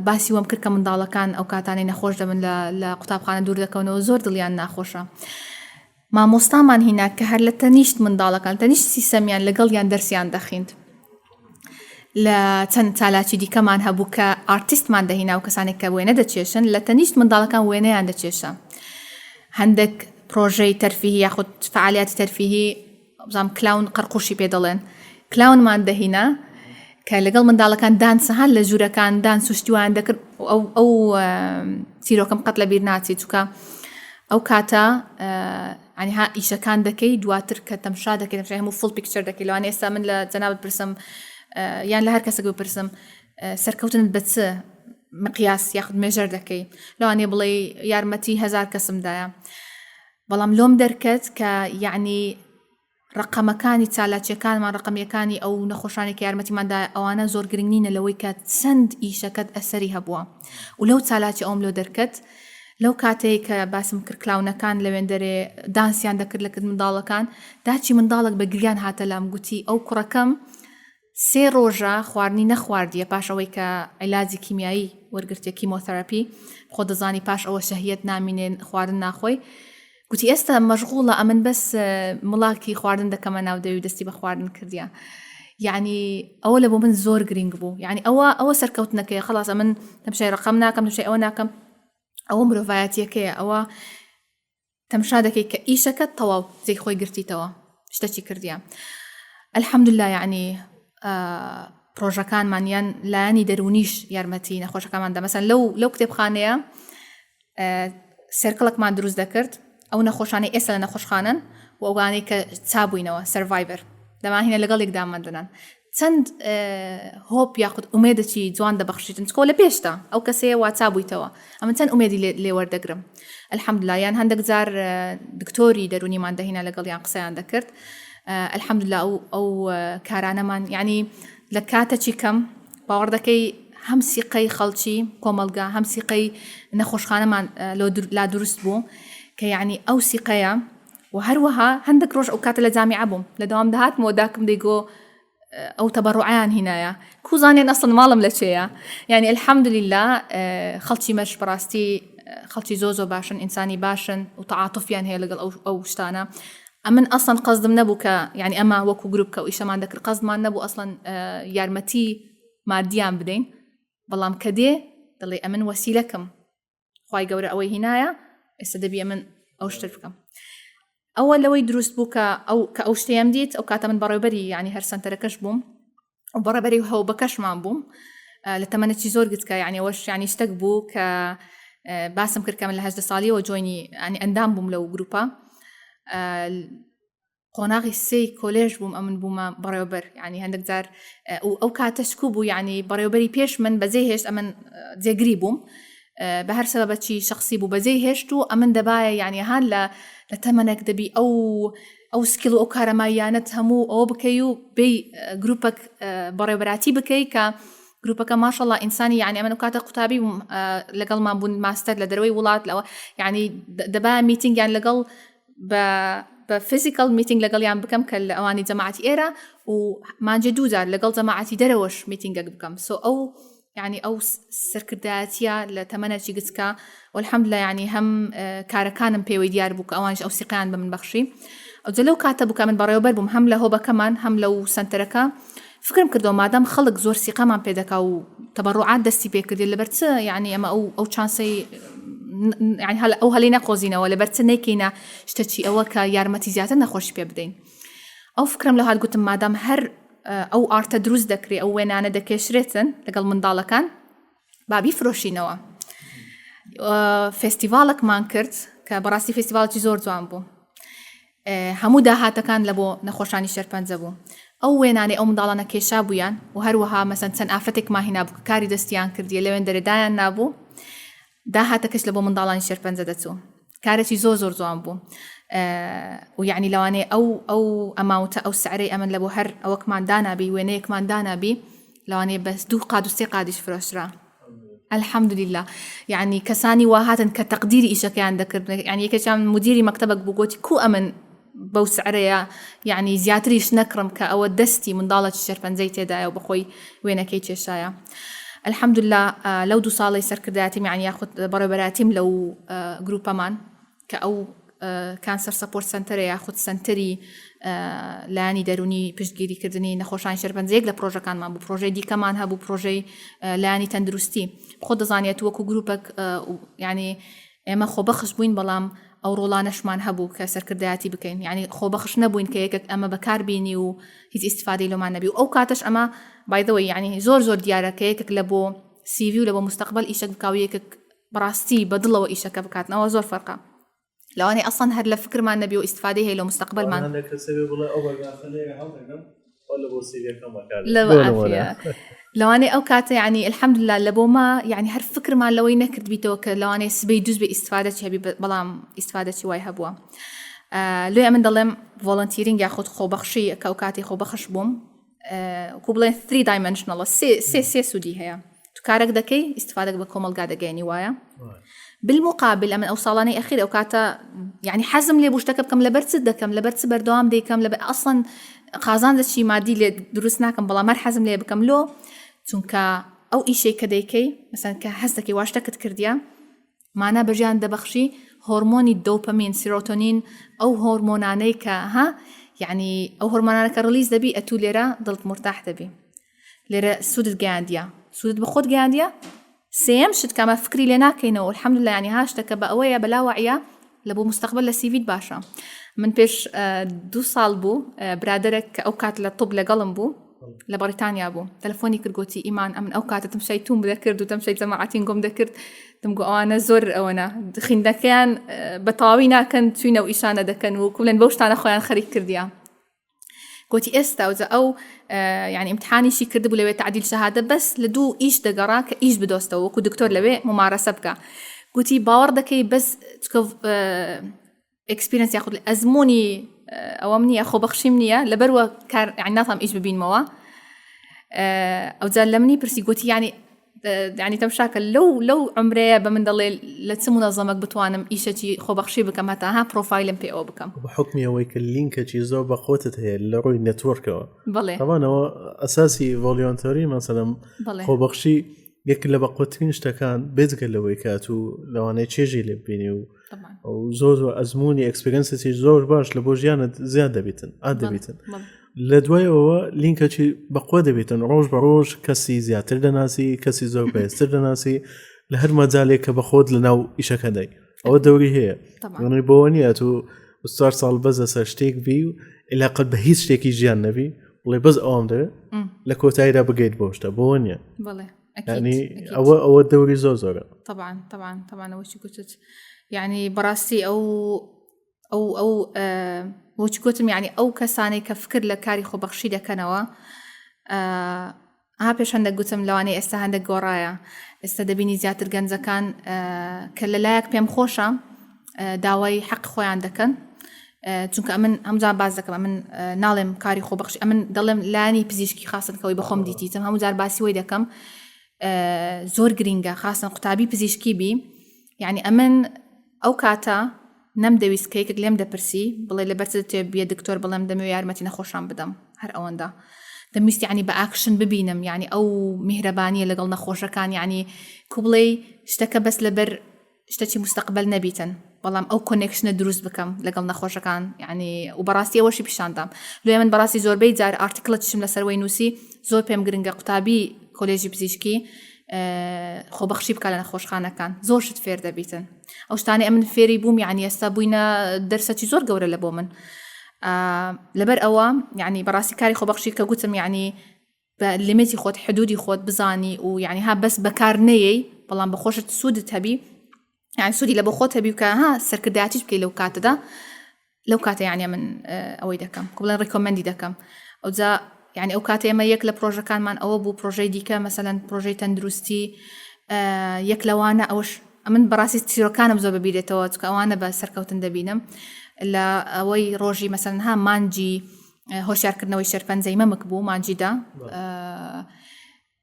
باسی وەم کرد کە منداڵەکان ئەو کاتانی نەخۆش دەبن لە قوتابخانە دوور دەکەونەوە زۆر دڵیان ناخۆشە مامۆستامان هینا کە هەر لە تەنیشت منداڵەکان تەنیشت سیسەمیان لەگەڵیان دەرسیان دەخیند لە چەند چالاکی دیکەمان هەبوو کە ئارتیستمان دەهینا و کەسانێک کە وێنە دەچێشن لە تەنیشت منداڵەکان وێنەیان دەچێشە هەندێک پرۆژەی تەرفیهی یاخود فعالیاتی تەرفیهی بزانم کلاون قەرقوشی پێ دەڵێن کلاونمان دەهینا کە لەگەڵ منداڵەکان دانسەهان لە ژوورەکان دانس و شتیوان دەکرد ئەو چیرۆکەم قەت لەبیر ناچێت چووکە ئەو کاتە ینی ها ئیشەکان دەکەی دواتر کە تەمشا دەکەی تەمشای هەموو فڵ پیکچەر دەکەی لەوانە ئێستا من لە جەنابەت پرسم یان لە هەر کەسێک بپرسم سەرکەوتنت بە چ مقیاس یاخود مێژەر دەکەی لەوانێ بڵێ یارمەتی 1000 کەسمدایە بەڵام لۆم دەرکەت کە یعنی ڕقەمەکانی چالاکیەکانمان ڕقەمیەکانی ئەو نەخۆشانی کە یارمەتیماندا ئەوانە زۆر گرنگ نینە لەوەی کە چەند ئیشەکەت ئەسەری هەبووە و لەو چالاکی ئەوم لۆ دەرکەت لەو کاتەیە کە باسم کرد کلاونەکان لەوێن دەرێ دانسیان دەکرد لەکرد منداڵەکان داچی منداڵک بە گریان هاتە لام گوتی ئەو کوڕەکەم 3 ڕۆژە خواردنی نەخواردیە پاش ئەوەی کە عیلاجی کیمیایی وەرگرتێ کیمۆتەراپی خۆ دەزانی پاش ئەوە شەهیەت نامینێن خواردن ناخۆی گوتی ئێستا مەشغوڵە ئەمن بەس مڵاکی خواردن دەکەمە ناو دەوی دەستی بە خواردن کردیە یعنی ئەوە لە بۆ من زۆر گرنگ بوو یعنی ئەوە سەرکەوتنەکەی خلاص من تەمشای ڕقەم ناکەم تەمشای ئەوە ناکەم ئەوە مرۆڤایەتیەکەیە ئەوە تەمشا دەکەی کە ئیشەکەت تەواو جێی خۆی گرتیتەوە شتێکی کردیە الحەمدوللا یعنی پرۆژەکانمانیان لایانی دەرونیش یارمەتی نەخۆشەکانماندا مەسەن لەو کتێبخانەیە سێرکڵێکمان دروست دەکرد ئەو نەخۆشانەی ئێستا لە نەخۆشخانن و ئەوانەی کە چابووینەوە سەرڤایڤەر دەمانهینە لەگەڵ یەکدامان دەنان چەند هۆپ یاخود ئومێدێکی جوان دەبەخشیتن چکۆ لە پێشتا ئەو کەسەیە وا چابوویتەوە ئەمە چەند ئومێدی لێ وەردەگرم الحەمدوللا یان هەندێک جار دکتۆری دەرونیمان دەهینا لەگەڵیان قسەیان دەکرد الحەمدوللا ئەو کارانەمان یعنی لە کاتێکی کەم باوەڕ دەکەی هەم سیقەی خەڵکی کۆمەلگا هەم سیقەی نەخۆشخانەمان لا دروست بوو کە یعنی ئەو سیقەیە و هەروەها هەندێک ڕۆژ ئەو کاتە لە جامیعە بووم لە دەوام دەهات مۆداکم دەیگۆ ئەو تەبەڕوعیان هینایە کوزانێن ئەسڵ ماڵم لە چێیە یعنی الحەمدوللا خەڵکی مەش بەڕاستی خەڵکی زۆ باشن ئینسانی باشن و تەعاتوفیان هەیە لەگەڵ ئەو شتانە ئەمن ئەسڵن قەزدم نەبوو کە یعنی ئەمە وەکو گروپ کە ئیشەمان دەکرد قەزمان نەبوو ئەسڵن یارمەتی مادیان بدەین بەڵام کە دێ دەڵێ ئەمن وەسیلەکەم خوای گەورە ئەوەی هینایە ئێستا دەبی ئەمن ئەو شتر بکەم ئەوە لەوەی دروست بوو کە ئەو شتەیەم دیت ئەو کاتە من بەڕێوەبەری یعنی هەر سەنتەرەکەش بووم و بەڕێبەری هەوبەکەشمان بووم لە تەمەنێکی زۆر گرتکە یعنی ئەوەش یعنی شتێک بوو کە باسم کرد کە من لە 18 ساڵیەوە جوینی ینی ئەندام بووم لەو گروپە قۆناغی 3 کۆلێژ بووم ئەمن بوومە بەڕێوەبەر ینی هەندێک جار ئەو کاتەشکو بوو ینی بەڕێوەبەری پێش من بەجێ هێشت ئەمن جێگری بووم بە هەر سەبەبەکی شخصی بوو بەجێ هێشت و ئەمن دەبایە ینی هەان لە تەمەنێک دەبی ئەو سکیل و ئەو کارەماییانت هەموو ئەوە بکەی و بێ گروپەک بەڕێوەبەراتی بکەی کە گروپەکە ماشەڵڵا ئینسانی یعنی ئەمە کاتە قوتابی لەگەڵمان بوون ماستەر لە دەروەی وڵات لەوە یعنی دەبایە میتینگیان لەگەڵ بە فیزیکال میتینگ لەگەڵیان بکەم کە لە ئەوانی جەماعەتی ئێرە و مانجێ دووجار لەگەڵ جەماعەتی دەرەوەش میتینگەک بکەم سۆ ئەو يعني أو سركرداتيا لتمنى جيتسكا والحمد لله يعني هم كاركانم بيوي ديار بوك أوانج أو سيقان بمن بخشي أو زلو كاتبوك من برايوبر بوم هم له بكمان هم لو سنتركا فكرم كردو مادام خلق زور سيقا من بيدك أو تبرعات دستي بيكردي اللي برت يعني أما أو شانسي يعني هلا أو هلينا قوزينا ولا برت نيكينا اشتتشي أو كيارمتي زيادة نخش بيبدين أو فكرم له هاد قلت مادام هر أو أرت دروز ذكري أو وين أنا دكشرتن لقل من ضالكان بابي فروشينوا فستيفالك مانكرت كبراسي فستيفال تزور زوانبو همودا هاتا كان لبو نخوشاني شربنزبو أو وين أنا أو من ضالنا كيشابويان وهروها مثلا سن آفتك ما هنا بو كاري دستيان كردي لوين دري دايان نابو دا هاتا كش لبو من ضالاني شربنزدتو كاري زور زوانبو ويعني لواني أو أماوت أو سعري أمن لبو هر أو كمان دانا بي ويني كمان دانا بي لواني بس دو قادو سي قادش فرشرا الحمد لله يعني كساني واهاتن كتقديري إيشا كان ذكر يعني كشام مديري مكتبك بقولي كو أمن بو سعريا يعني زياتريش نكرم كأو دستي من ضالة الشرفان زي تدا وبخوي وينا كيتش شايا الحمد لله لو دو صالي سركداتي يعني ياخد برابراتيم لو جروب أمان كأو كانسر سبورت سنتر ياخد سنتري لاني داروني بشتگیری کردنی نخوشان شربن زیگ لپروژه کان ما بو پروژه دی کمان ها بو پروژه لاني تندرستی خود زانیت وکو گروپک يعني اما خو بخش بوين بلام او رولانش مان هبو كسر كرداتي بكين يعني خو بخش نبوين كيك اما بكار بيني و هيز استفاده له مع النبي او كاتش اما باي ذا يعني زور ديارك كيك لبو سي في لبو مستقبل ايشك بكاويك براستي بدله وايشك بكاتنا وزور فرقه لو أنا أصلاً هاد الفكر ما نبيه استفادة هي لو مستقبل ما عندك السبب ولا أول ما خليه حاضر ولا بوصية كم كان لا عافية لو أنا أوقات يعني الحمد لله لبو ما يعني هالفكر ما لو ينكد بيتوك لو أنا سبيدوز باستفادة شيء بلام استفادة شيء واي هبوا لو يأمن ضلهم volunteering ياخد خو بخشي كأوقاتي خو بخش بوم كوبلين 3 dimensional سي سودي هي تكارك دكي استفادة بكم القاعدة جاني وايا بالمقابل أمن أوصلاني أخير أوقاتا يعني حزم لي بوشتك بكم لبرت دكم لبرت بردوام دي كم أصلا خازان ذا الشيء مادي اللي درسنا كم بلا مر حزم لي بكم له تونكا أو إي شيء كديكي مثلا كحسكي واشتك تكرديا معنا برجان دبخشي هرموني الدوبامين سيروتونين أو هرمونانيك ها يعني أو هرمونانيك ريليز دبي أتو ليرا ضلت مرتاح دبي ليرا سودت قاعديا سودت بخود قاعديا سيمشت كما فكري لنا كينو والحمد لله يعني هاشتك بقوية بلا وعية لبو مستقبل لسيفيد باشا من بيش 2 صال بو برادرك أوقات للطب لقلم بو لبريطانيا بو تلفوني كرقوتي إيمان أمن أوقات تمشيتون بذكرت وتمشي جماعتين قم ذكرت تمقو أنا زور أو أنا دخين دكان بطاوينا كنت فينا وإيشانا دكان وكلن بوشتانا خويا خريج كرديا قوتي استاوزا أو يعني امتحاني شي كردبو لوي تعديل شهادة بس لدو إيش دقراك إيش بدوستو وكو دكتور لوي ممارسة بكا قوتي باور دكي بس تكوف experience ياخد أزموني أو مني أخو بخشي منيا لبروا كار يعني ناطم إيش ببين موا أو زالمني برسي قوتي يعني تمشاكل لو عمري بمن ضلي لتسم منظمك بتوانم إيشتي خو بخشي بكم هتاها بروفايل MPO بكم بحكم يويك اللينك شيء زو بقوتته هي اللي روي نتورك بله طبعا هو أساسي فوليونتري مثلا خو بخشي يكل بقوتين اشتكان بيزك اللويكاتو لو أنا تشيجي لبيني طبعا وزور أزموني إكسبيرينسي زور باش لبوجيانة زيادة بيتن عادة بيتن لدواي هو لينك شيء بقوة بيتن روج بروج كسي زياتر دناسي كسي زور بيستر دناسي لهر ما ذلك بخود لناو إيشا كداي أو الدوري هي طبعا يعني بوانياتو وستار صال بزا ساشتيك بيو إلا قد بهيس شتيكي جيان نبي والله بز أوام ده لكو تايدا بقيت بوشتا بوانيا بله أكيد يعني أكيد. أو الدوري زوزورة طبعا وش قلت يعني براستي أو وش قلت يعني أو كساني كفكر لكاري خو بخشي دكانوا بيش عندك قلتم لو أنا عندك ورايا استدبيني زيادة الجنزة كان كل لايك بيم خوشة داوي حق خوي عندكن چونکە ئەمن هەمجار باز دەکەم ئەمن ناڵێم کاری خۆ بەخش ئەمن دەڵێم لانی پزیشکی خاصن کەوەی بەخۆم دیتیتم هەموو جار باسی وەی دەکەم زۆر گرینگە خاصن قوتابی پزیشکی بی یعنی ئەمن ئەو کاتە نەمدەویست کەیەکێک لێم دەپرسی بڵێ لەبەرچ بێ دکتۆر بڵێم دەمەوێت یارمەتی نەخۆشان بدەم هەر ئەوەندا دەمویست یعنی بە ئاکشن ببینم یعنی ئەو میهرەبانیە لەگەڵ نەخۆشەکان یعنی کو بڵێ شتەکە بەس لەبەر شتێکی مستقبل نەبیتن بەڵام ئەو کۆنێکشنە دروست بکەم لەگەڵ نەخۆشەکان یعنی و بەڕاستی ئەوەشی پیشاندام لێ من بەڕاستی زۆربەی جار ئارتیکڵەتشم لەسەر وەی نووسی زۆر پێم گرنگە قوتابی کۆلێژی پزیشکی خۆبەخشی بکە لە نەخۆشخانەکان زۆر شت فێر دەبیتن ئەو شتانەی ئەمن فێری بووم یعنی ئێستا بووینە دەرسێکی زۆر گەورە لە بۆ من لەبەر ئەوە یعنی بەڕاستی کاری خۆبەخشی کە گوتم یعنی بە لیمیتی خۆت حدودی خۆت بزانی و یعنی ها بەس بەکار نەیەی بەڵام بەخۆشت سوودت هەبی يعني سودي لبو خۆت هەبی وکە ها سەرکردایەتیش بکەی لەو کاتەدا لەو کاتە یعنی من ئەوەی دەکەم کۆبڵێن ڕیکۆمەندی دەکەم ئەوجا یعنی ئەو کاتە ئێمە یەک لە پرۆژەکانمان ئەوە بوو پرۆژەی دیکە مەسەلەن پرۆژەی تەندروستی یەک لەوانە ئەوش من بەڕاستی تیرۆکانم زۆر ببیرێتەوە چکە ئەوانە بە سەرکەوتن دەبینم لە ئەوەی ڕۆژی مەسەن ها مانجی هۆشیارکردنەوەی شەرپەنجەی مەمک بوو مانجیدا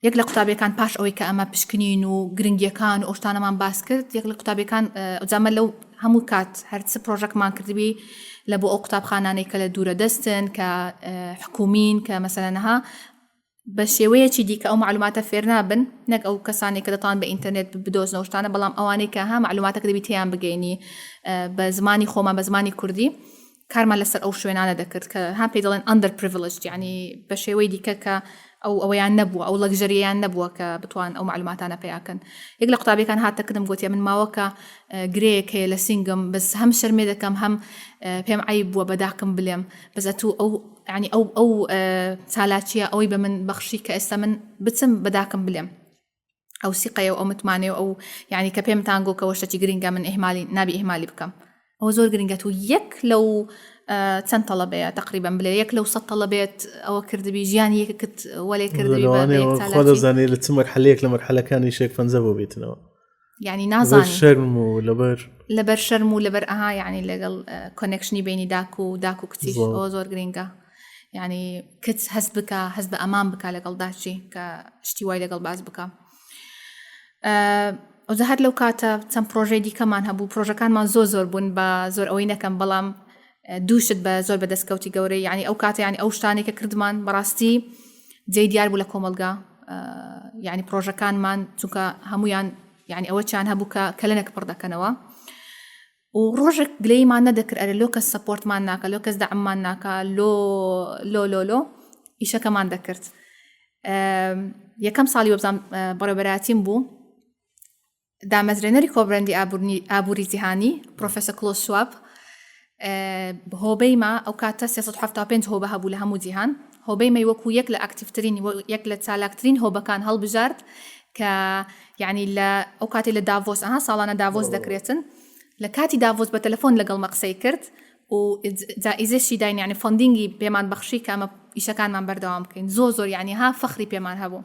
یەک لە قوتابیەکان پاش ئەوەی کە ئەمە پشکنین و گرنگیەکان و ئۆشتانەمان باس کرد یەک لە قوتابیەکان جامە لەو هەموو کات هەرچ پرۆژەکمان کردبی لە بۆ ئەو قوتابخانانەی کە لە دوورە دەستن کە حکومین کە مەسەلەنەها بە شێوەیەکی دیکە ئەو معلوماتە فێر نابن نەک ئەو کەسانی کە دەتوان بە ئینتەرنێت بدۆزنەوە شتانە بەڵام ئەوانەی کە ها معلوماتەکە دەبی تیان بگەینی بە زمانی خۆمان بە زمانی کوردی کارمان لەسەر ئەو شوێنانە دەکرد کە ها پێی دەڵێن ئەندەر پریڤیلێج یعنی بە شێوەی دیکە کە ئەویان نەبووە ئەو لەگژەریان نەبووە کە بتوان ئەو معلوماتانە پێیاکەن یەک لە قوتابیەکان هاتەکردم گوتێ من ماوەکە گرەیەک هەیە لە سینگم بەس هەم شەرمێ دەکەم هەم پێم عیب بووە بەداکەم بلێم بەزەتوو ئەو ینی ئەو چالاکیە ئەوەی بە من بەخشی کە ئێستا من بچم بەداکەم بلێم ئەو سیقەیە و ئەو متمانێ و ئەو یعنی کە پێم تانگۆ کە شتێکی گرنگە من ئیهمالی نابی ئیهمالی بکەم ئەوە زۆر گرنگە و یەک لەو چەند تەڵەبەیە تقریبا بلێ یەک لەو 100 تەڵەبێت ئەوە کردبی ژیانی یەکت وەلێ کردبی خۆ دەزانێت لە چ مەرحەلەیەک لە مەرحەلەکانی شێرپەنجە بۆ بێتنەوە یعنی نازانی شەرم و لەبەر شەرم و لەبەر ئەها یعنی لەگەڵ کۆنێکشنی بینی داک و کچی ئەوە زۆر گرنگە یعنی کچ هەست بکە هەست بە ئەمان بکە لەگەڵ داچی کە شتی وای لەگەڵ باز بکە ئەوجا هەر لەو کاتە چەند پرۆژەی دیکەمان هەبوو پرۆژەکانمان زۆر بوون بە زۆر ئەوەی نەکەم بەڵام دووشت بە زۆر بەدەستکەوتی گەورەی یعنی ئەو کاتە یعنی ئەو شتانی کە کردمان بەڕاستی جێی دیار بوو لە کۆمەلگا یعنی پرۆژەکانمان چونکە هەمویان یعنی ئەوە چیان هەبوو کە لەنەک پڕ دەکەنەوە و ڕۆژێک گلەیمان نەدەکرد ئەرە لۆ کەس سەپۆرتمان ناکە لۆ کەس دەعممان ناکە لۆ ئیشەکەمان دەکرد یەکەم ساڵی وەبزان بەڕێوەبەرایەتیم بوو دامەزرێنەری کۆبرەندی ئابووری جیهانی پرۆفێسەر کلۆس شواب هۆبەیمە ئەو کاتە 375 هۆبە هەبوو لە هەموو جیهان هۆبەیمەی وەکو یەک لە ئاکتیڤترین یەک لە چالاکترین هۆبەکان هەڵبژارد کە یعنی لە ئەو کاتی لە داڤۆس ساڵانە داڤۆس دەکرێتن لە کاتی داڤۆس بە تەلەفۆن لەگەڵ مەقسەی کرد و جائزەشی داین یعنی فۆندینگی پێمان بەخشی کە ئەمە ئیشەکانمان بەردەوام بکەین زۆر یعنی ها فەخری پێمان هەبوو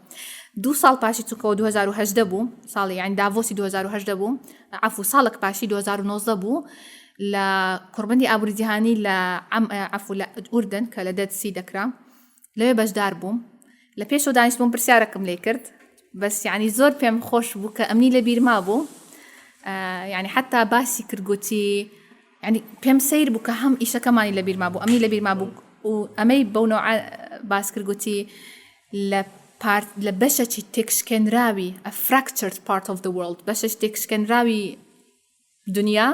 2 ساڵ پاشی چووکەوە 2018 بوو ساڵی یعنی داڤۆسی 2018 بوو عفو ساڵک پاشی 2019 بوو لە کۆبرەندی ئابووری جیهانی لە عفو لە ئوردن کە لە دەدسی دەکرا لەوێ بەشدار بووم لە پێشەوە دانیشتبووم پرسیارەکەم لێ کرد بەس یعنی زۆر پێم خۆش بوو کە ئەمنی لە بیرما بوو یعنی حتا باسی کردگوتی یعنی پێم سیر بوو کە هەم ئیشەکەمانی لە بیرما بوو ئەمنی لە بیرما بوو و ئەمەی بەو نوع باس کردگوتی لە بەشێکی تێکشکێنراوی a fractured part of the world بەشێکی تێکشکێنراوی دنیا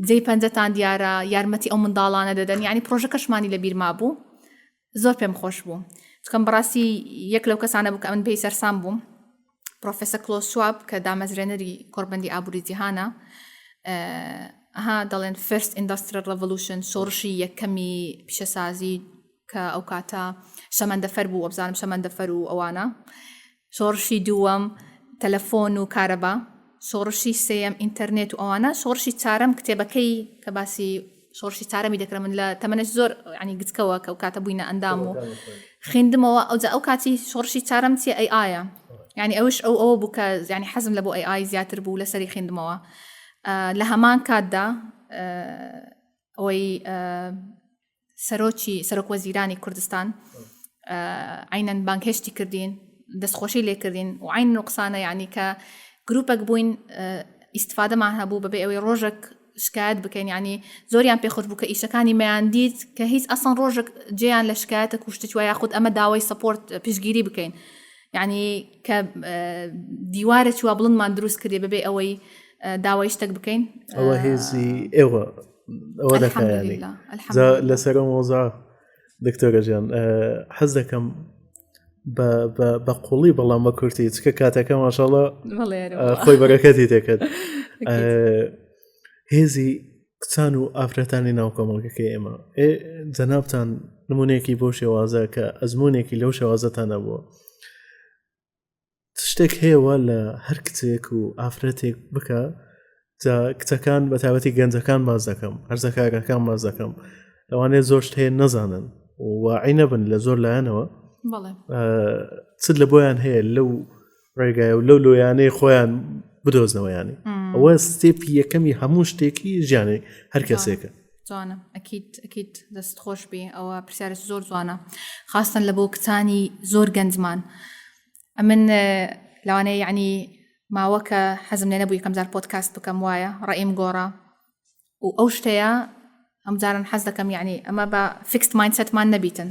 جێی پەنجەتان دیارە یارمەتی ئەو منداڵانە دەدەن یعنی پرۆژەکەشمانی لە بیرما بوو زۆر پێم خۆش بوو چکەم بەڕاستی یەک لەو کەسانە بوو کە من پێی سەرسام بووم پرۆفێسەر کلۆس شواب کە دامەزرێنەری کۆبرەندی ئابووری جیهانە دەڵێن first industrial revolution شۆڕشی یەکەمی پیشەسازی کە ئەو کاتە شەمەندەفەر بوو وەبزانم شەمەندەفەر و ئەوانە شۆڕشی دووەم تەلەفۆن و کارەبا شۆڕشی سێیەم ئینتەرنێت و ئەوانە شۆڕشی چارەم کتێبەکەی کە باسی شۆڕشی چارەمی دەکرا من لە تەمەنەش زۆر ینی گچکەوە کە ئەو کاتە بووینە ئەندام و خوێندمەوە ئەو کاتی شۆڕشی چارەم چیە ئایە یعنی ئەوش ئەوە بوو کە ینی حەزم لە بۆ ئای زیاتر بوو لەسەری خوێندمەوە لە هەمان کاتدا ئەوەی سەرۆک وەزیرانی کوردستان عینەن بانکهێشتی کردین دەستخۆشی لێ کردین و عین نقصانە یعنی کە گروپێک بووین ئیسفادەمان هەبوو بەبێ ئەوەی ڕۆژێک شکایەت بکەین یعنی زۆریان پێخۆش بوو کە ئیشەکانی مەیان دیت کە هیچ ئەسڵ ڕۆژێک جێیان لە شکایەتە کوشتێک وای یاخود ئەمە داوای سەپۆرت پشگیری بکەین یعنی کە دیوارێکی وا بڵندمان دروست کردێ بەبێ ئەوەی داوای شتێک بکەین ئەوە هێزی ئێوە ئەوە دەکایانی لەسەر مۆزا دکتۆرە ژیان حەز دەکەم بە قوڵی بەڵام بە کورتی چکە کاتەکە ماشاءڵڵا خۆی بەرەکەتی تێکرد هێزی کچان و ئافرەتانی ناو کۆمەڵگەکەی ئێمە جەنابتان نمونێکی بۆ شێوازە کە ئەزمونێکی لەو شێوازەتانە بووە شتێک هەیەوە لە هەر کچێک و ئافرەتێک بکە کچەکان بە تایبەتی گەنجەکان باز دەکەم هەرزەکارەکان باز دەکەم لەوانەیە زۆر شت هەیە نەزانن و واعی نەبن لە زۆر لایەنەوە چ لە بۆیان هەیە لەو ڕێگایە و لەو لۆیانەی خۆیان بدۆزنەوە ینی ئەوە ستێپی یەکەمی هەموو شتێکی ژیانی هەر کەسێکە جوانە ئەکید دەست خۆش بێ ئەوە پرسیارێک زۆر جوانە خاستن لە بۆ کچانی زۆر گەنجمان من لەوانەیە یعنی ماوەکە حەزم لێ نەبوو یەکەم جار پۆدکاست بکەم وایە ڕێیم گۆڕا و ئەو شتەیە ئەم جارن حەز دەکەم یعنی ئەمە بە فیکست مایندسەتمان نەبیتن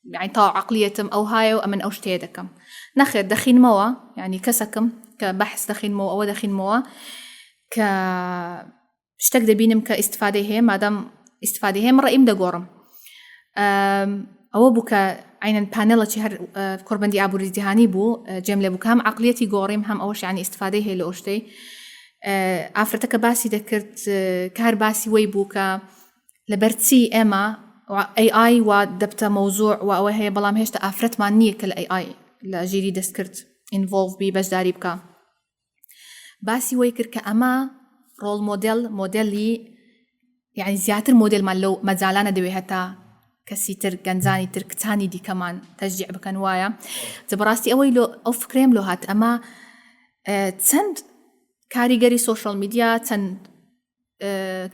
يعني تا عقليتم أو هاي وأمن أو شتي دكم نخير دخين موا يعني كسكم كبحث دخين موا أو دخين موا كشتك دبينم كاستفادة هي مادام استفادة هي مرة إم دقورم أو بوك عينا بانيلا شهر كوربان دي أبو رزدهاني بو جملة بوك هم عقليتي قورم هم أوش يعني استفادة هي لأوشتي أفرتك باسي ذكرت كهر باسي ويبوكا لبرتسي إما AI ودبت موضوع وهي بلام هيش تأفرت معنية كل AI لجيري دسكرت involve بي باش داري بكا باسي ويكر كأما رول موديلي يعني زياتر موديل مالو مزالانا دوي هتا كسي تر جنزاني تر كتاني دي كمان تشجيع بكن وايا زبراستي أوي لو أو فكريم لو هات أما تسند كاريجري سوشيال ميديا تسند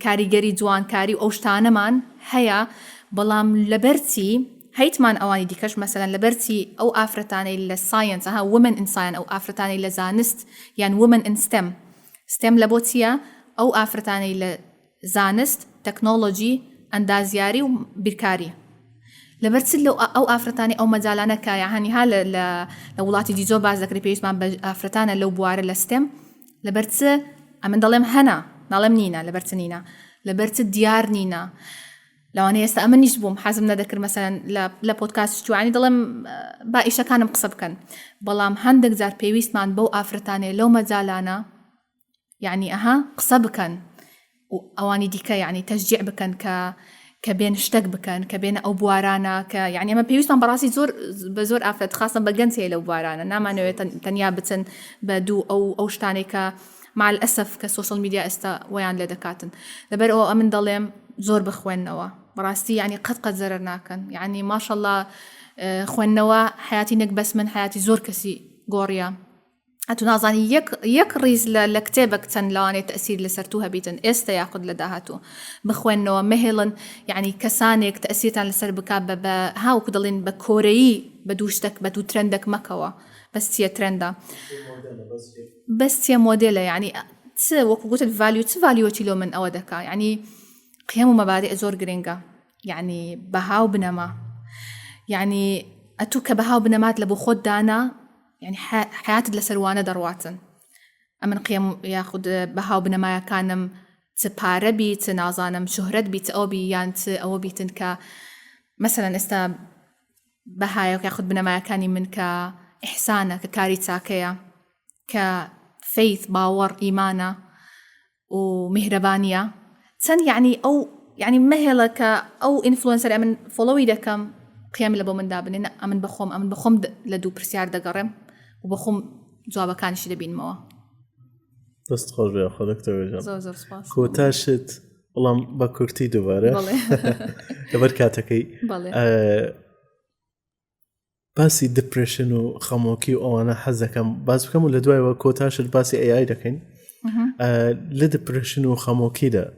كاريجري جوان كاري أوشتانا مان هيا بلام لبرتي هيتمان أواني ديكش مثلا لبرتي أو أفرتاني للساينس women in science أو أفرتاني لزانست يعني women in STEM لبوتيا أو أفرتاني لزانست تكنولوجي أندازياري وبركاري لبرتي لو أو أفرتاني أو مجالانا كا يعني هلا لولاتي دي زو بعض ذكري بيش ما أفرتانا لو بوار لستم لبرتي أمن ضلهم هنا ضلهم نينا لبرتنينا لبرتي ديار نينا لو أنا يستأمنيش بوم حازم نذكر مثلا لبودكاست شو يعني ضلهم باقيشة كان مقصب كان بلام هندك زار بيويست مان بو أفرتاني لو مجالانا يعني قصب كان وأواني ديكا يعني تشجيع بكن كبين اشتق بكن كبين أو بوارانا يعني أما بيويست مان براسي بزور أفرت خاصة بجنسي لو بوارانا نعم أنا تنيابة بدو أو شتاني مع الأسف كسوشيال ميديا ويان لدكاتن لبرقو أمن ضلهم زور بخوانوا براستي يعني قد زررناكن يعني ما شاء الله خوانوا حياتي نقبس من حياتي زور كسي غوريا أتنازعني يك ريز لكتابك تن لاني تأثير لسرتوها بيتن إستا ياخد لداهاتو بخوانوا مهلا يعني كسانك تأثير على لسر بكاب هاو كدلين بكوري بدوشتك بدو ترندك مكوا بس هي ترندا بس هي موديلة يعني وكو قلت الفاليو تلو من أودكا يعني قيم ومبادئ زور جرينجا يعني بهاو بنما يعني أتوك بهاو بنمات لبو خود دانا يعني حياتي لسروانة درواتن أمن قيم ياخد بهاو بنما كانم تبارة بيت نازانم شهرت بيت أو بيانت أو بيتن ك مثلا استا بهايك ياخد بنما كاني من كإحسانة ككاريتاكيا كفيث باور إيمانة ومهربانية تن يعني أو يعني مهلك أو إنفلونسر أمن فولوي دكم قيام لبو من دابن أمن بخوم لدو برسيار دقرم وبخوم جوابا كانش دبين موا دست خوش بیا خود دکتر جان زور سپاس کوتاشت والله بکرتی دوباره برکاتکی باسی دپرشن و خموکی و آنها حزکم باز بکم ولی دوای و کوتاشت باسی AI دکن لدپرشن و خموکی ده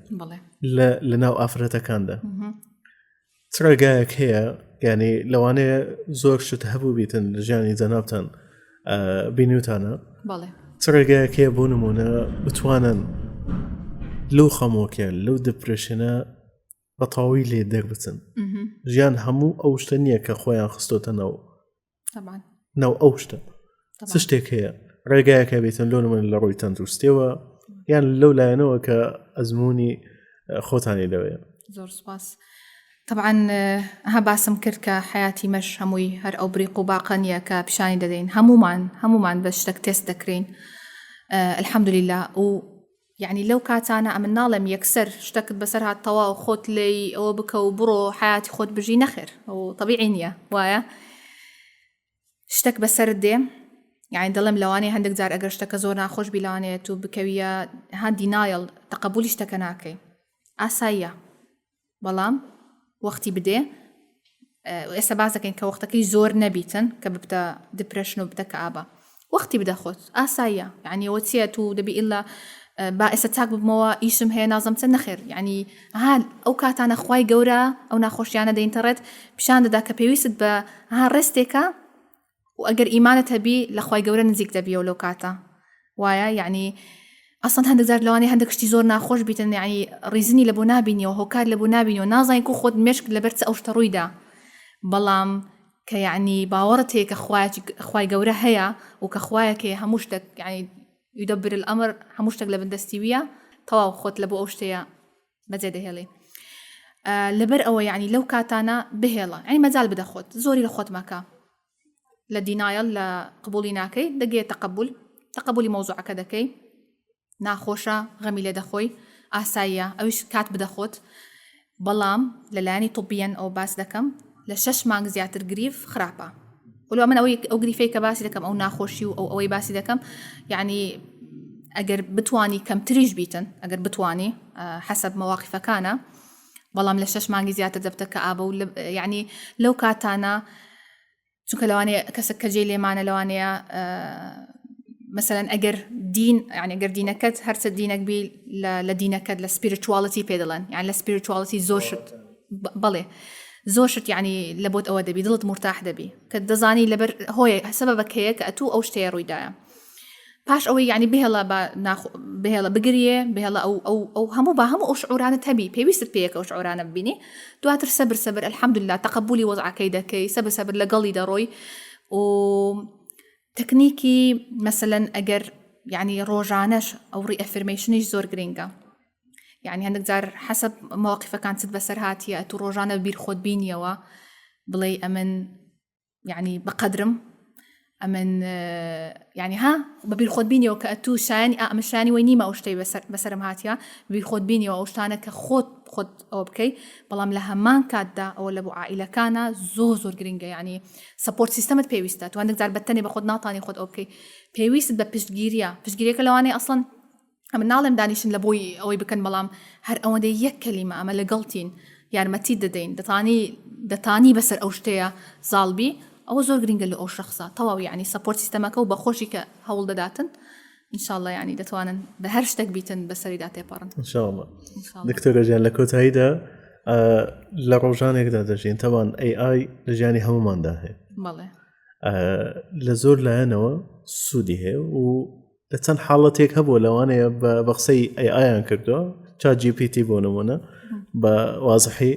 لناو آفرتا کان ده ترجعك هي يعني لو أنا زور شو تهبو بيتن رجعني زنابتن بينوتانا ترجعك هي بونمونا بتوانا لو خموكيا لو دبرشنا بطويل يدير بتن جيان همو أوشتنيا كخويا خستوتا طبعا نو أوشتا سشتك هي رجعك بيتن لون من اللي رويتان دوستيوا يعني لولا نو كأزموني خوتاني دويا زور سباس طبعا هباسم كرك حياتي مش هموي هر أو بريقو باقانيا كبشاني دادين همومان بس تك تيست دكرين الحمد لله ويعني لو كاتانا أمن نالم يكسر اشتكت بسرها الطوا وخوت لي أو بكا وبرو حياتي خوت بجي نخر وطبيعي نيا وايا اشتك بسر الديم يعني دلم لواني هندك زار أقر اشتك زورنا خوش بلاني تو بكوية هان دينايل تقبولي اشتكناكي أسايا بلام وقتي بدي وإسا بعضك إنك وقتك زور نبيتن كببتا ديبريشن وبتا كآبا وقتی بدەخۆت ئاساییە یعنی وەچیە تو دەبی ئللا باعثە چاک ببمەوە ئیشم هەیە نازەمچە نەخێر یعنی ئەو کاتانە خوای گەورە ئەو ناخۆشیانە دەینتەڕێت پیشان دەدا کە پێویست بە ڕێستێکە و ئەگەر ئیمانت هەبی لە خوای گەورە نزیک دەبیەوە لەو کاتە وایە یعنی ئەسڵەن هەندێک جار لەوانەیە هەندێک شتی زۆر ناخۆش بیتن یعنی ڕیزنی لە بۆ نابینیەوە هۆکار لە بۆ نابینەوە نازانین کو خۆت مێشک لەبەر چ ئەو شتە ڕوویدا بەڵام کە یعنی باوەڕت هەیە کە خوای گەورە هەیە و کە خوایەکێ هەموو شتێک یعنی يدبر الأمر هەموو شتێک لە بەدەستیویە تەواو خۆت لە بۆ ئەو شتەیە بەجێ دەهێڵی لەبەر ئەوە یعنی لەو کاتانە بهێڵە یعنی مەجال بدە خۆت زۆری لە خۆت مەکە لە دینایل لە قبولی ناکەی دەگێت تەقبولی مەوزوعەکە دەکەی ناخۆشە غەمی لێ دەخۆی ئاساییە ئەویش کات بدەخۆت بەڵام لەلایەنی طبیەن ئەو باس دەکەم لە 6 مانگ زیاتر گریف خراپە ولو من ئەو گریفەی کە باسی دەکەم ئەو ناخۆشی و ئەوەی باسی دەکەم یعنی ئەگەر بتوانی کەم تریش بیتن ئەگەر بتوانی حسب مواقفەکانە بەڵام لە 6 مانگی زیاتر دەبتە کە ئابە و یعنی لەو کاتانە چونکە لەوانەیە کەسە کە جێ لێمانە لەوانەیە مثلا ئەگەر دین یعنی ئەگەر دینەکەت هەرچە دینەک بی لە دینەکەت لە سپیریچوالیتی پێ دەڵێن یعنی لە سپیریچوالیتی زۆر شت بەڵێ زۆر شت یعنی لە بۆت ئەوە دەبی دڵت مرتاح دەبی کە دەزانی لەبەر هۆیە سەبەبەکەیە کە ئەتوو ئەو شتەیە ڕوویدایە پاش ئەوەی یعنی بهێڵە بگریێ بهێڵە ئەو هەموو ئەو شعورانت هەبی پێویستت پێیەکە ئەو شعورانە ببینی دواتر سەبر الحەمدولله تەقبولی وەزعەکەی دەکەی سەبر لەگەڵی دەڕۆی و تەکنیکی مثلا ئەگەر یعنی ڕۆژانەش ئەو ڕیئەفرمێشنیش زۆر گرنگە یعنی هەندێک جار حسب مواقفەکان چت بەسەر هاتیە تو ڕۆژانە بیر خۆت بینیەوە بڵێ ئەمن یعنی بەقەدرم ئەمن یعنی ها بەبیر خۆت بینیەوە کە ئەتوو شایانی ئەمە شانی وەی نیمە ئەو شتەی بەسەرم هاتیە بیر خۆت بینیەوە ئەو شتانە کە خۆت ئەوە بکەی بەڵام لە هەمان کاتدا ئەوە لە بۆ عائیلەکانە زۆر گرنگە یعنی سەپۆرت سیستەمت پێویستە تو هەندێک جار بەتەنێ بە خۆت ناتوانانی خۆت ئەو بکەی پێویست بە پشتگیریەکە لەوانەیە ئەسڵەن ئەمە ناڵێم دانیشن لە بۆی ئەوەی بکەن بەڵام هەر ئەوەندەی یەک کەلیمە ئەمە لەگەڵتین یارمەتی دەدەین دەتانی بەسەر ئەو شتەیە زاڵبی ئەوە زۆر گرنگە لە ئەو شخصە تەواو یعنی سەپۆرت سیستەمەکە و بەخۆشی کە هەوڵ دەداتن ئینشاءالله یعنی دەتوانن بە هەر شتێک بیتن بەسەریدا تێپەڕن ئینشاءالله دکتۆرە گیان لە کۆتاییدا لە ڕۆژانێکدا دەژین تەوان AI لە ژیانی هەموماندا هەیە بەڵێ لە زۆر لایەنەوە سوودی هەیە و لە چەند حاڵەتێک هەبوو لەوانەیە بە قسەی AIیان کردەوە ChatGPT بۆ نمونە بە وازحی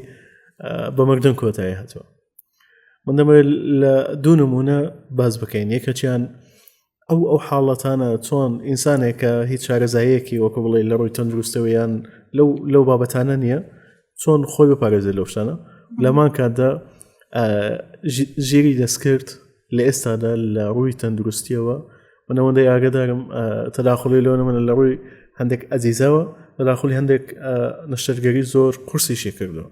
بە مردن کۆتایی هاتووە من دەمەوێت لە دوو نمونە باز بکەین یەکەچیان ئەو حاڵەتانە چۆن ئینسانێک کە هیچ شارەزاییەکی وەکو بڵێ لە ڕووی تەندروستەوەیان لەو بابەتانە نییە چۆن خۆی بپارێزێت لەو شتانە لەمان کاتدا ژیری دەستکرد لە ئێستادا لە ڕووی تەندروستیەوە منەوەندەی ئاگدارم تەداخڵی لەوە من لە ڕووی هەندێک ئەزیزەوە تەداخڵی هەندێک نەشتەرگەری زۆر قورسیشی کردەوە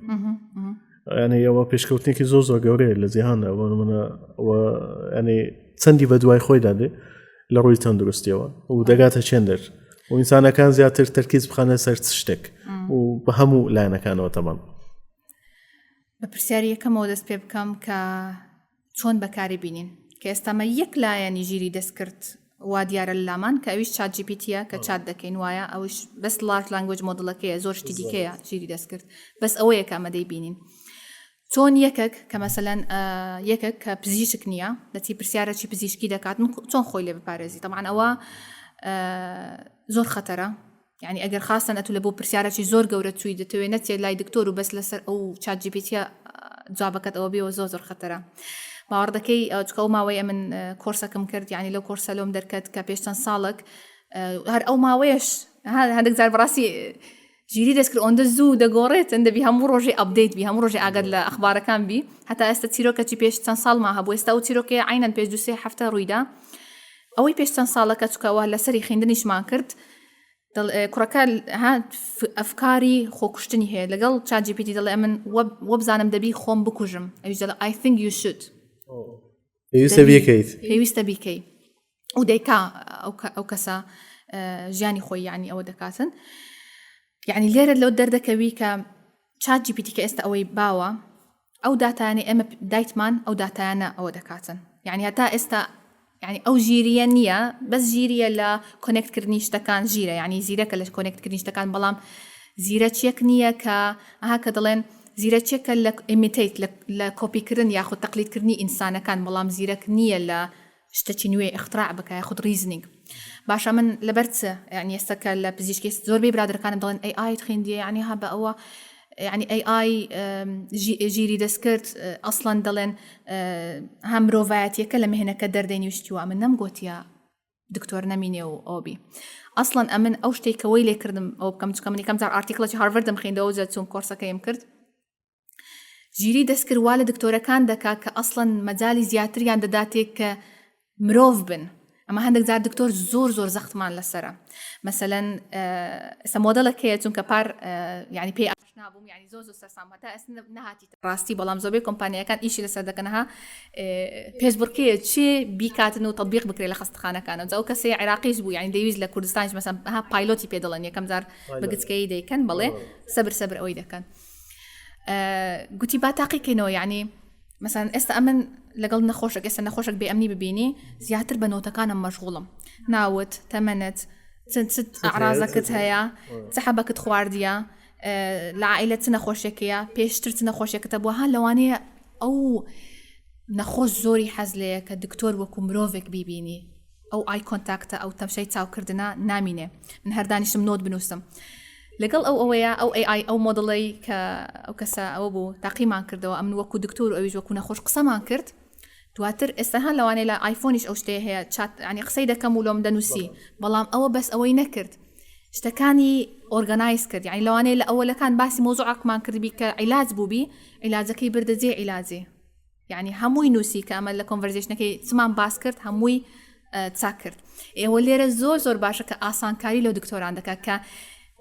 ینی ئەوە پێشکەوتنێکی زۆر گەورەیە لە جیهاندا منە ینی چەندی بە دوای خۆی دادێ لە ڕووی تەندروستیەوە و دەگاتە چێندەر و ئینسانەکان زیاتر تەرکیز بخانە سەر شتێک و بە هەموو لایەنەکانەوە تەمان بە پرسیاری یەکەمەوە دەست پێ بکەم کە چۆن بەکاری بینین کە ئێستامە یەک لایەنی ژیری دەستکرد وا دیارە لامان کە ئەویش ChatGPTە کە چات دەکەین وایە ئەوش بەس لارج لانگوێج مۆدڵەکەیە زۆر شتی دیکەیە ژیری دەستکرد بەس ئەوەیە کە ئەمەدەی بینین چۆن یەکێک کە مەسەلەن یەکێک کە پزیشک نییە دەچی پرسیارەکی پزیشکی دەکات چۆن خۆی لێ بپارێزی طبعاً ئەوە زۆر خەتەرە یعنی ئەگەر خاستن ئەتو لە بۆ پرسیارەکی زۆر گەورە چووی دەتەوێت نەچێت لای دکتۆر و بەس لەسەر ئەو ChatGPTە جوابەکەت ئەوە بێەوە زۆر خەتەرە باوەڕ دەکەی چکە ئەو ماوەیە من کۆرسەکەم کرد یعنی لەو کۆرسە لۆم دەرکەت کە پێش چەند ساڵێک هەر ئەو ماوەیەش هەندێک جار بەڕاستی ژیری دەستکرد ئەوەندە زوو دەگۆڕێت ئەندەبی هەموو ڕۆژێ ئەپدەیت بی هەموو ڕۆژێ ئاگەر لە ئەخبارەکان بی هەتا ئێستا چیرۆکەی پێش چەند ساڵما هەبوو ئێستا و چیرۆکەی عینەن پێش 2-3 هەفتە ڕوویدا ئەوەی پێش چەند ساڵەکە چکەوە لەسەری خوێندنیشمان کرد کوڕەکە ئەفکاری خۆکوشتنی هەیە لەگەڵ ChatGPT دەڵێ من وەبزانم دەبی خۆم بکوژم ئەویش دەڵێ I think you should پێویستە بیکەی و دەیکا ئەو کەسە ژیانی خۆی یعنی ئەوە دەکاتن یعنی لێرە لەو دەردەکەوی کە ChatGPT کە ئێستا ئەوەی باوە ئەو داتایانە ئێمە دایتمان ئەو داتایانە ئەوە دەکاتن یعنی هەتا ئێستا يعني أو جيرية نية بس جيرية لا كونكت كرنيش تكان جيرة يعني زيرة كلا كونكت كرنيش تكان بلام زيرة تشيك نية هكذا لين زيرة تشيك لك إيميتيت لا كوبي كرن ياخد تقليد كرني إنسان كان بلام زيرة نية لا اشتتشنوي اختراع بك ياخد ريزنينج باشا من لبرتسه يعني يستكل بزيش كيس زور بي برادر كان بدون اي تخين دي يعني هبا هو يعني اي جيري دسكرت اصلا دلن هم روفات يكلم هنا كدر ديني وشتوا من نم قوت يا دكتور نميني اوبي اصلا امن اوشتي كويلي كردم او كم زار ارتيكل هارفارد مخين دوزه تون كورسا كيم كرد جيري دسكر والد دكتوره كان دكا كاصلا مجالي زياتري عند داتك مروف بن اما عندك زار دكتور زور زخت مان للسرا مثلا سمودلك هي تون كبار يعني بي نابوم يعني زوزو سرسام حتى اسن نهاتي راستي بلام زوبي كومبانيا كان ايشي لسدكنها فيسبوكيه شي بيكاتنو تطبيق بكري لخصت خانه كانوا زو كسي عراقي جبو يعني ديويز لكردستان مثلا ها بايلوتي بيدلن كم زار بقت كيدي كان بلي صبر اويده كان قلتي باتاقي كينو يعني مثلا استأمن لقل نخوشك بأمني ببيني زياتر بنوتا كان مشغولة ناوت تمنت ست أعرازك هيا تحبك تخوارديا لعائلة تنخوشكيا بيشتر تنخوشك تبوها لواني أو نخوش زوري حزليك الدكتور وكو مروفك بيبيني أو آي كونتاكتا أو تمشي تاو كردنا نامينة من هرداني شمنود بنوسم لقل أو أويا أو AI أو موديلي أو كسا أو بو تقييم كردوا أمن وكو دكتور أو يجوا كنا خوش قصة ما كرد تواتر استهان لو أنا لا آيفونيش أو شتى هي شات يعني قصيدة كمولو مدنوسي بلام أو بس أوي نكرد اشتكاني أورجانايز كرد يعني لو أنا لا أول كان باسي موضوعك ما كرد بيك علاج بوبي علاجك يبرد زي علاجي يعني هموي نوسي كأمل لكونفرزيشن كي تسمع باسكرت هموي تسكرت واللي زور باشا كأسان كاري لو دكتور عندك ك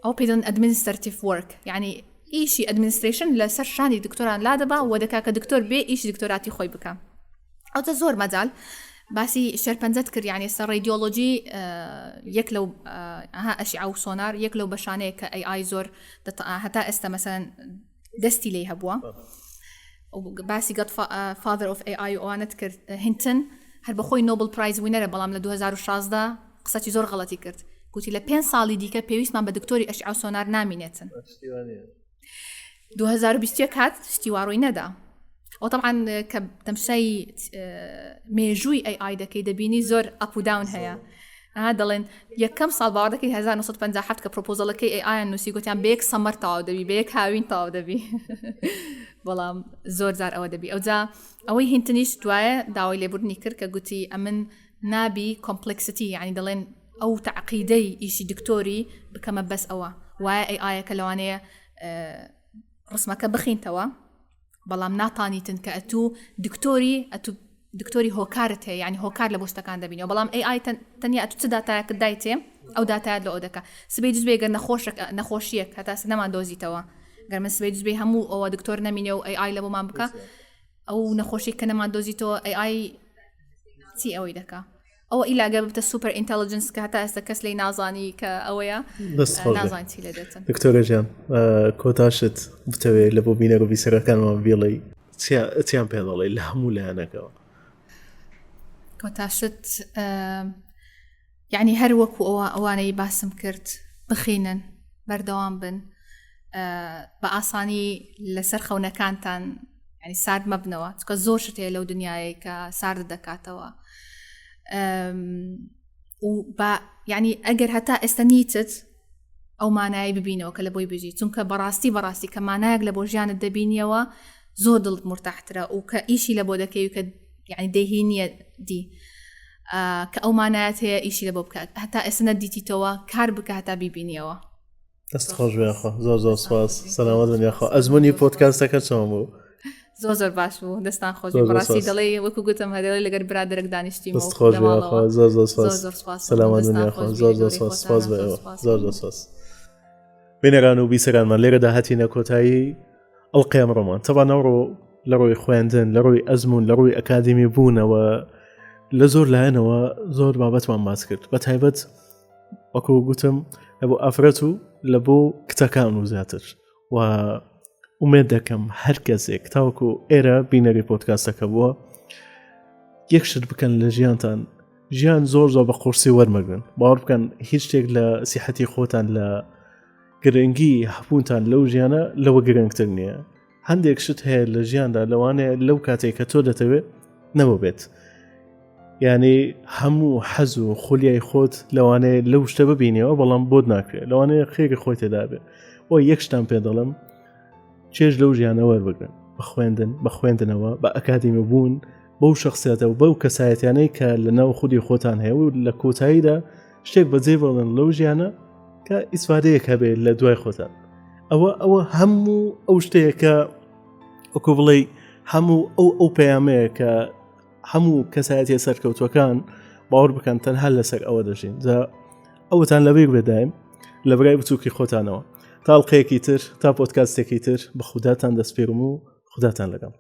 أو بيدون administrative work يعني إيشي administration لسرشاني دكتوران لا دبا ودكا كدكتور بي إيش دكتوراتي خوي بكا أو تزور مجال باسي شربن ذكر يعني السر راديولوجي يكلو ها أشعة وسونار يكلو بشانه كأي زور حتى استا مثلا دستي لي هبوا وباسي قد father of AI وأنا تذكر هينتون هربخوي نوبل برايز وينر بلام ل 2016 قصتي زور غلطي كرت قلت له 5 ساڵی دیکە پێویست من بە دکتۆری ئەشعە و سۆنار نامینێتن 2020 هات شتیواڕۆی نەدا ئەو طبعا کە تەمشای مێژووی AI دەکەی دەبینی زۆر ئەپ و داون هەیە دەڵێن یەکەم ساڵ باوەڕ دەکەی 1957 کە پرۆپۆزەڵەکەی AI نووسی گوتیان بەیەک سەمەر تەواو دەبی بەیەک هاوین تەواو دەبی بەڵام زۆر جار ئەوە دەبی ئەوجا ئەوەی هینتنیش دوایە داوای لێبوردنی کرد کە گوتی ئەمن نابی کۆمپلکسیتی یعنی دەڵێن أو تعقيدي إيشي دكتوري بكما بس أوا وآي كلوانية رسمك بخين توا بلام ناطاني تنك أتو دكتوري هوكارته يعني هوكار لبوشتكان دبيني وبلام AI تانية أتو تداتا كدايتي أو داتا لو أودكا سبيجوز بيقر نخوشيك حتى سنما دوزي توا قر من سبيجوز بي همو أو دكتور نميني أو AI لبو ما بكا أو نخوشيك كنما دوزي توا AI تي أوي دكا أو إلا قبل السوبر إنتليجنس كهتا استكس لي نازاني كأويا نازاني تيلي دتن دكتورة جان كوتاشت بتوي لبو بينر وبيسرا كان ما بيلي تيام بيضلي لهمو لهانا كوا كوتاشت يعني هروك وأواني باسم كرت بخينا بردوان بن بأصاني لسرخونا كانتان يعني سارد مبنوة كزور شتي لو دنياي كسارد دكاتوا وبا يعني أجر حتى استنيتت أو ما ناي ببينه وكلبوي بيجي تونك براستي كما ناي لبو جان الدبينية وزود مرتاح ترى وكإشي لبو دكي وك يعني دهينية دي كأو ما نايت هي إشي لبو بك حتى استنديتي توا كاربك حتى ببينية استخرج يا أخو زور سواس سلامات يا أخو أزمني بودكاستك شامو زۆر باش بوو دەستان خۆش بەڕاستی دەڵێ وەکو گوتم هەدەڵێ لەگەر برادرێک دانیشتیمەوە زۆر سپاس زۆر سپاس بینەران و بیسەرانمان لێرەدا هاتینە کۆتایی ئەڵقەی ئەمڕۆمان تەبان ئەمڕۆ لە ڕۆی خوێندن لە ڕۆی ئەزمون لە ڕۆی ئەکادمی بوونەوە لە زۆر لایەنەوە زۆر بابەتمان باس کرد بە تایبەت وەکو گوتم لە بۆ ئافرەت و لە بۆ کچەکان و زیاتر و ومێد دەکەم هەر کەسێک تاوەکو ئێرە بینەری پۆدکاستەکە بووە یەکشت بکەن لە ژیانتان ژیان زۆر بە قورسی وەرمەگرن باوەڕ بکەن هیچ شتێک لە سیحەتی خۆتان لە گرنگی هەبوونتان لەو ژیانە لەوە گرنگتر نییە هەندێک شت هەیە لە ژیاندا لەوانەیە لەو کاتێک کە تۆ دەتەوێت نەبوو بێت یعنی هەموو حەز و خولیای خۆت لەوانەیە لەو شتە ببینیەوە بەڵام بۆت ناکرێت لەوانەیە خێری خۆی تێدا بێت بۆ یەک شتان پێ دەڵم چێژ لەو ژیانە وەربگرن بە خوێندنەوە بە ئەکادیمی بوون بەو شخصیاتە و بەو کەسایەتیانەی کە لە ناو خودی خۆتان هەیە و لە کۆتاییدا شتێک بەجێ بڵن لەو ژیانە کە ئیسفادەیەک هەبێت لە دوای خۆتان ئەوە هەموو ئەو شتەیەکە وەکو بڵێ هەموو ئەو پەیامەیە کە هەموو کەسایەتی سەرکەوتوەکان باوەڕ بکەن تەنها لەسەر ئەوە دەژین جا ئەوتان لەبیر بێدایم لە بەرای بچووکی خۆتانەوە تاڵقەیەکی تر تا پۆدکاستێکی تر بە خوداتان دەسپێرم و خوداتان لەگەڵ